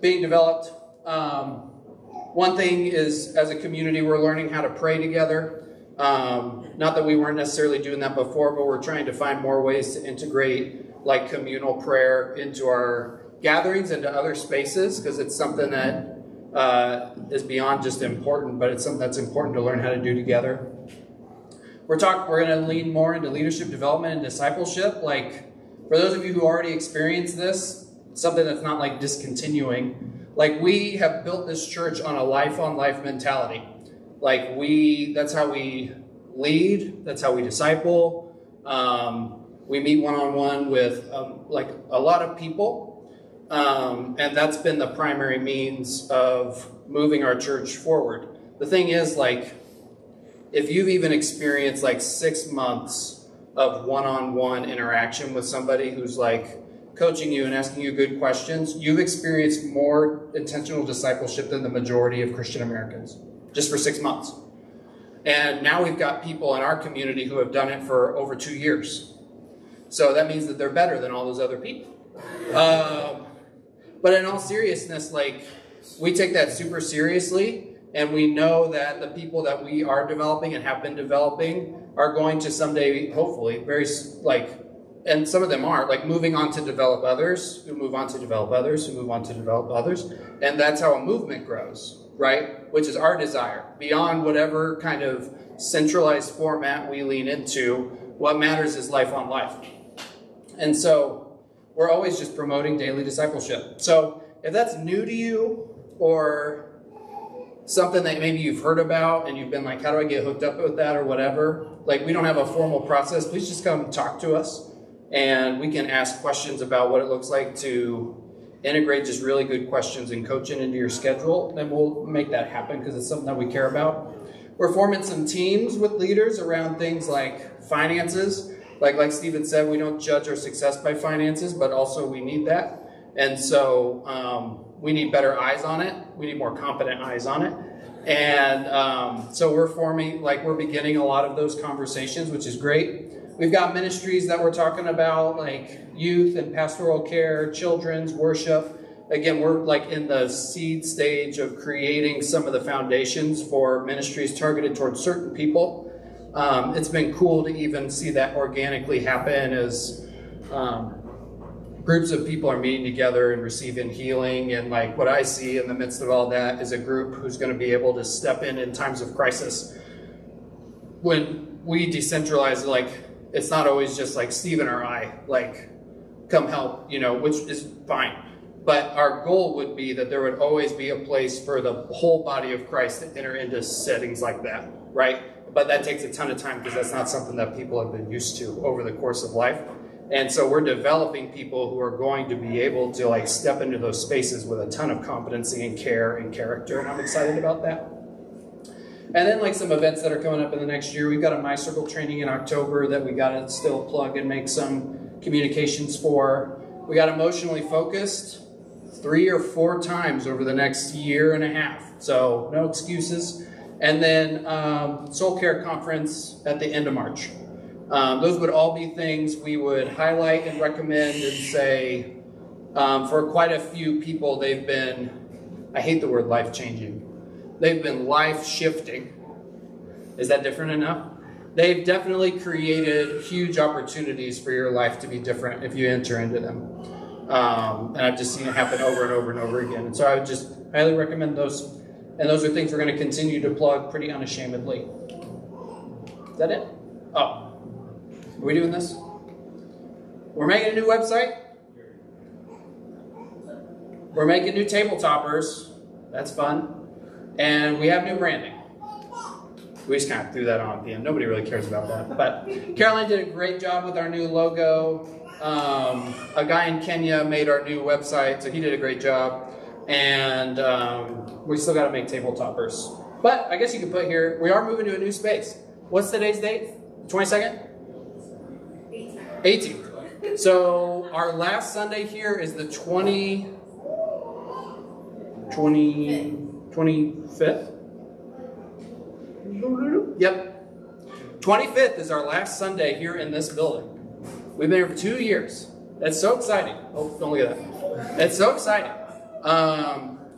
being developed. One thing is, as a community, we're learning how to pray together. Not that we weren't necessarily doing that before, but we're trying to find more ways to integrate like communal prayer into our gatherings and to other spaces, because it's something that is beyond just important, but it's something that's important to learn how to do together. We're going to lean more into leadership development and discipleship. Like, for those of you who already experienced this, something that's not like discontinuing. Like, we have built this church on a life-on-life mentality. Like, that's how we lead. That's how we disciple. We meet one-on-one with like a lot of people. And that's been the primary means of moving our church forward. The thing is, like, if you've even experienced like 6 months of one-on-one interaction with somebody who's like coaching you and asking you good questions, you've experienced more intentional discipleship than the majority of Christian Americans, just for 6 months. And now we've got people in our community who have done it for over 2 years. So that means that they're better than all those other people. But in all seriousness, like, we take that super seriously, and we know that the people that we are developing and have been developing are going to someday, hopefully, and some of them are, like, moving on to develop others, who move on to develop others, who move on to develop others. And that's how a movement grows, right? Which is our desire. Beyond whatever kind of centralized format we lean into, what matters is life on life. And so we're always just promoting daily discipleship. So if that's new to you, or something that maybe you've heard about and you've been like, how do I get hooked up with that or whatever? Like, we don't have a formal process. Please just come talk to us, and we can ask questions about what it looks like to integrate just really good questions and coaching into your schedule. And we'll make that happen because it's something that we care about. We're forming some teams with leaders around things like finances. Like Stephen said, we don't judge our success by finances, but also we need that. And so we need better eyes on it. We need more competent eyes on it. And so we're beginning a lot of those conversations, which is great. We've got ministries that we're talking about, like youth and pastoral care, children's worship. Again, we're like in the seed stage of creating some of the foundations for ministries targeted towards certain people. It's been cool to even see that organically happen as groups of people are meeting together and receiving healing. And like what I see in the midst of all that is a group who's going to be able to step in times of crisis. When we decentralize, like, it's not always just like Stephen or I, like, come help, which is fine. But our goal would be that there would always be a place for the whole body of Christ to enter into settings like that, right? But that takes a ton of time because that's not something that people have been used to over the course of life. And so we're developing people who are going to be able to like step into those spaces with a ton of competency and care and character. And I'm excited about that. And then like some events that are coming up in the next year. We've got a My Circle training in October that we got to still plug and make some communications for. We got Emotionally Focused 3 or 4 times over the next year and a half. So no excuses. And then Soul Care Conference at the end of March. Those would all be things we would highlight and recommend and say, for quite a few people, they've been, I hate the word life-changing. They've been life-shifting. Is that different enough? They've definitely created huge opportunities for your life to be different if you enter into them. And I've just seen it happen over and over and over again. And so I would just highly recommend those. And those are things we're going to continue to plug pretty unashamedly. that it? Oh. Are we doing this? We're making a new website. We're making new table toppers. That's fun. And we have new branding. We just kind of threw that on at the end. Nobody really cares about that. But Caroline did a great job with our new logo. A guy in Kenya made our new website, so he did a great job. And we still got to make table toppers. But I guess you could put here, we are moving to a new space. What's today's date? 22nd? 18th. So our last Sunday here is the 25th? Yep. 25th is our last Sunday here in this building. We've been here for 2 years. That's so exciting. Oh, don't look at that. That's so exciting.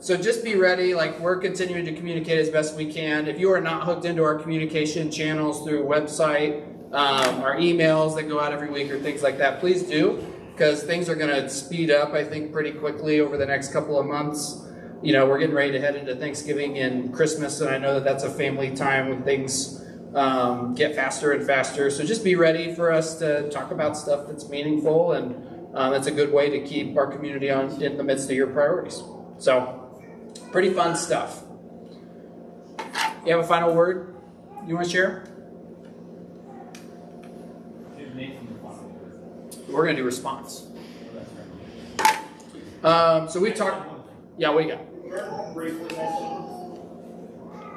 So just be ready. Like, we're continuing to communicate as best we can. If you are not hooked into our communication channels through website, our emails that go out every week or things like that, please do, because things are going to speed up, I think, pretty quickly over the next couple of months. You know, we're getting ready to head into Thanksgiving and Christmas, and I know that that's a family time when things get faster and faster. So just be ready for us to talk about stuff that's meaningful, and that's a good way to keep our community in the midst of your priorities. So, pretty fun stuff. You have a final word you want to share? We're going to do response. So we talked. Yeah, what do you got? Briefly mention,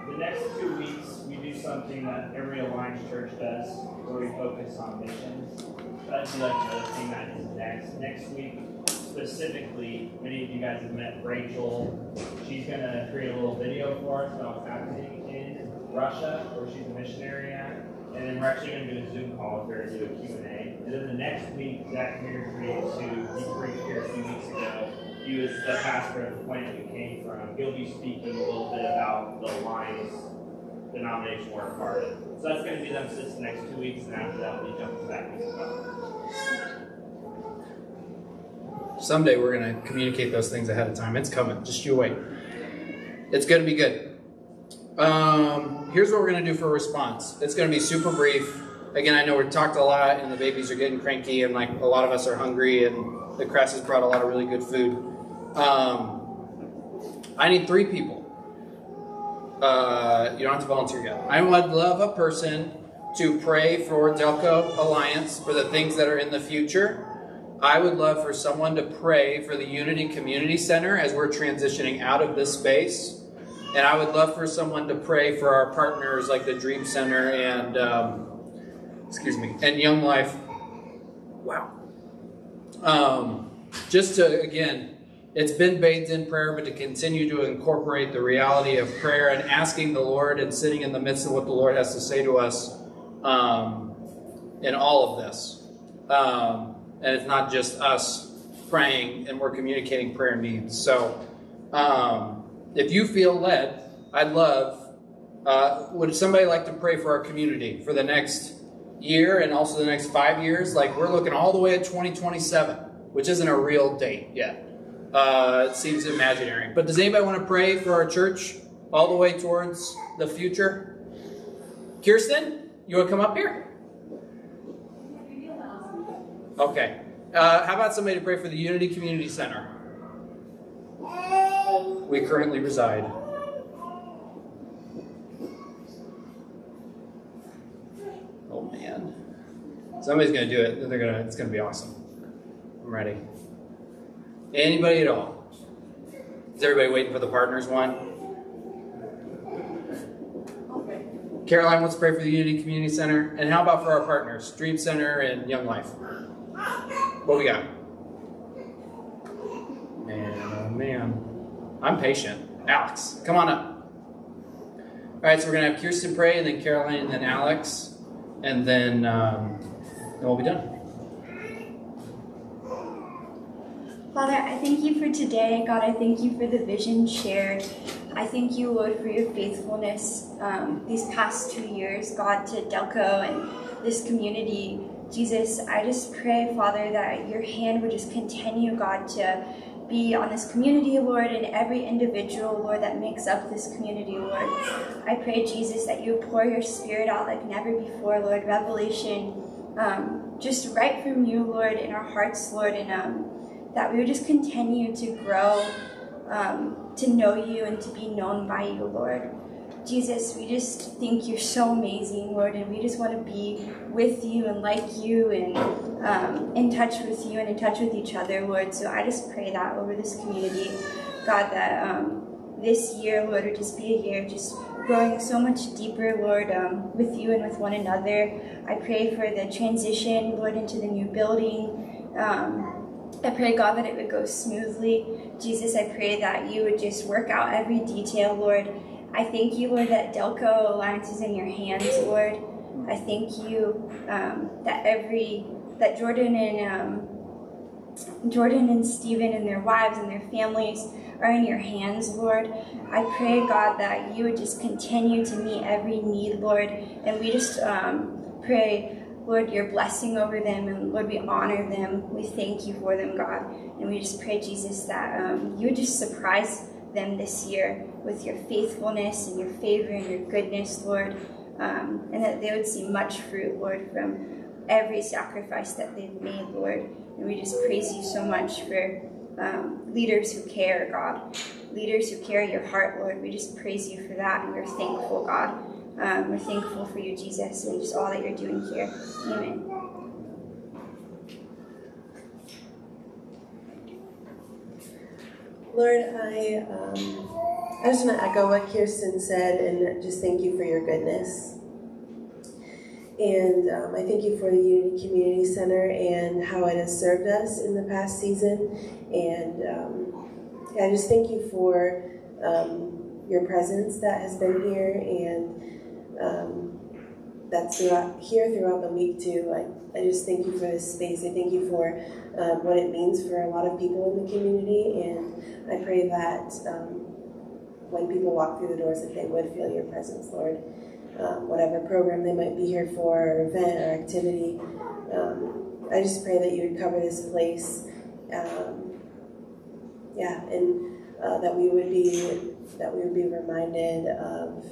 the next 2 weeks we do something that every Alliance church does, where we focus on missions. That'd be like another thing that is next. Next week, specifically, many of you guys have met Rachel. She's going to create a little video for us about what's happening in Russia, where she's a missionary at. And then we're actually going to do a Zoom call with her to do a Q&A. And then the next week, Zach here preached here a few weeks ago. He was the pastor of the plant we came from. He'll be speaking a little bit about the Alliance denomination we're a part of. So that's going to be them for the next 2 weeks, and after that, we'll be jumping back into stuff. Someday we're going to communicate those things ahead of time. It's coming. Just you wait. It's going to be good. Here's what we're going to do for a response. It's going to be super brief. Again, I know we've talked a lot, and the babies are getting cranky, and like a lot of us are hungry, and the Cress has brought a lot of really good food. I need 3 people. You don't have to volunteer yet. I would love a person to pray for DelCo Alliance for the things that are in the future. I would love for someone to pray for the Unity Community Center as we're transitioning out of this space. And I would love for someone to pray for our partners like the Dream Center and, and Young Life. Wow. Just to, again, it's been bathed in prayer, but to continue to incorporate the reality of prayer and asking the Lord and sitting in the midst of what the Lord has to say to us in all of this. And it's not just us praying, and we're communicating prayer needs. So if you feel led, I'd love, would somebody like to pray for our community for the next year and also the next 5 years? Like, we're looking all the way at 2027, which isn't a real date yet. It seems imaginary. But does anybody want to pray for our church all the way towards the future? Kirsten, you want to come up here? Okay. How about somebody to pray for the Unity Community Center? We currently reside. Oh man. Somebody's going to do it. It's going to be awesome. I'm ready. Anybody at all? Is everybody waiting for the partners one? Okay. Caroline wants to pray for the Unity Community Center. And how about for our partners, Dream Center and Young Life? What we got? Man, oh man. I'm patient. Alex, come on up. All right, so we're going to have Kirsten pray, and then Caroline, and then Alex, and then we'll be done. Father, I thank you for today. God, I thank you for the vision shared. I thank you, Lord, for your faithfulness these past 2 years, God, to DelCo and this community. Jesus, I just pray, Father, that your hand would just continue, God, to be on this community, Lord, and every individual, Lord, that makes up this community, Lord. I pray, Jesus, that you pour your Spirit out like never before, Lord. Revelation, just right from you, Lord, in our hearts, Lord, and that we would just continue to grow, to know you and to be known by you, Lord. Jesus, we just think you're so amazing, Lord, and we just want to be with you and like you and in touch with you and in touch with each other, Lord. So I just pray that over this community, God, that this year, Lord, would just be a year of just growing so much deeper, Lord, with you and with one another. I pray for the transition, Lord, into the new building. I pray, God, that it would go smoothly. Jesus, I pray that you would just work out every detail, Lord. I thank you, Lord, that DelCo Alliance is in your hands, Lord. I thank you that Jordan and Stephen and their wives and their families are in your hands, Lord. I pray, God, that you would just continue to meet every need, Lord. And we just pray, Lord, your blessing over them, and Lord, we honor them. We thank you for them, God. And we just pray, Jesus, that you would just surprise them this year with your faithfulness and your favor and your goodness, Lord, and that they would see much fruit, Lord, from every sacrifice that they've made, Lord. And we just praise you so much for leaders who care, God, leaders who carry your heart, Lord. We just praise you for that, and we're thankful, God. We're thankful for you, Jesus, and just all that you're doing here. Amen. Lord, I just want to echo what Kirsten said and just thank you for your goodness. And I thank you for the Unity Community Center and how it has served us in the past season. And I just thank you for your presence that has been here and that's throughout the week too. I just thank you for this space. I thank you for what it means for a lot of people in the community, and I pray that when people walk through the doors, that they would feel your presence, Lord. Whatever program they might be here for, or event or activity, I just pray that you would cover this place, and that we would be reminded of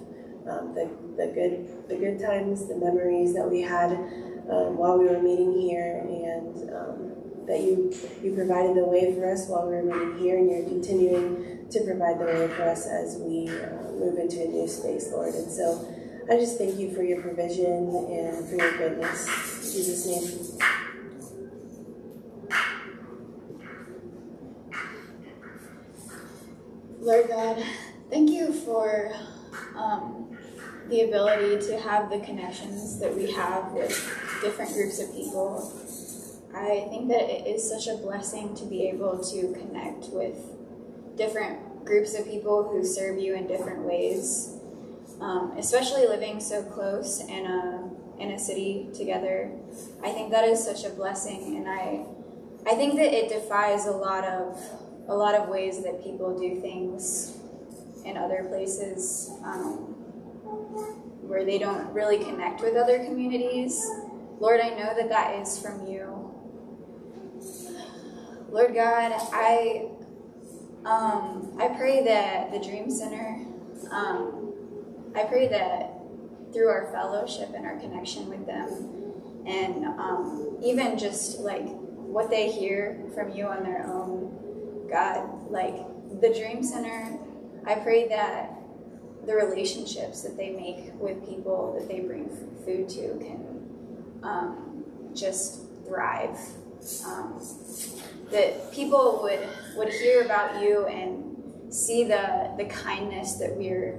the good times, the memories that we had while we were meeting here, and that you provided the way for us while we were meeting here, and you're continuing to provide the way for us as we move into a new space, Lord. And so I just thank you for your provision and for your goodness. In Jesus' name. Lord God, thank you for the ability to have the connections that we have with different groups of people. I think that it is such a blessing to be able to connect with different groups of people who serve you in different ways, especially living so close in a city together. I think that is such a blessing, and I think that it defies a lot of ways that people do things in other places, where they don't really connect with other communities. Lord, I know that that is from you. Lord God, I pray that the Dream Center, I pray that through our fellowship and our connection with them, and even just like what they hear from you on their own, God, like the Dream Center, I pray that the relationships that they make with people that they bring food to can just thrive. That people would hear about you and see the kindness that we're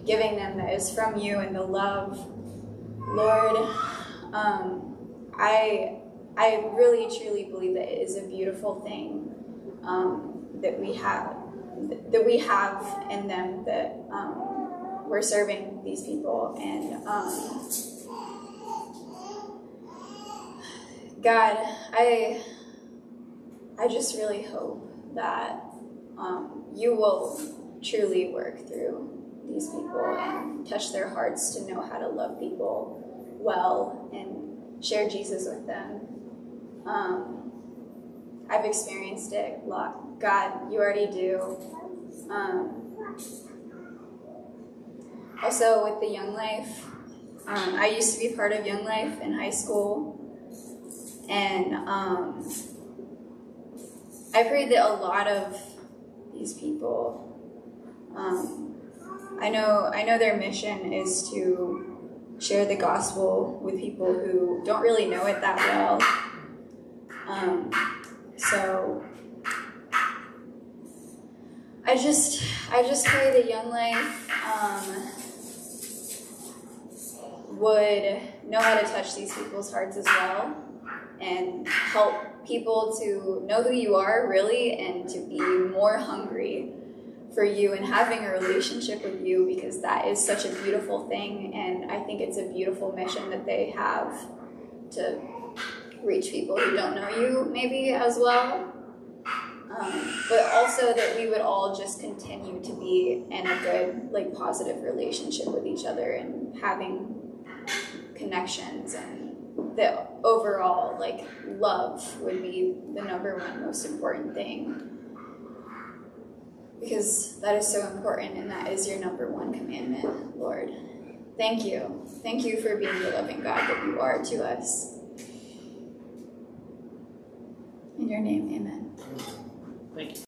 giving them that is from you, and the love. Lord, I really truly believe that it is a beautiful thing that we have in them, that we're serving these people. And God, I just really hope that you will truly work through these people and touch their hearts to know how to love people well and share Jesus with them. I've experienced it a lot. God, you already do. Also with the Young Life, I used to be part of Young Life in high school, and I've heard that a lot of these people, I know their mission is to share the gospel with people who don't really know it that well. So I just pray that Young Life would know how to touch these people's hearts as well, and help people to know who you are really, and to be more hungry for you and having a relationship with you, because that is such a beautiful thing, and I think it's a beautiful mission that they have to reach people who don't know you maybe as well. But also that we would all just continue to be in a good, like, positive relationship with each other and having connections, and that overall, like, love would be the #1 most important thing, because that is so important, and that is your #1 commandment, Lord. Thank you. Thank you for being the loving God that you are to us. In your name, amen. Thank you.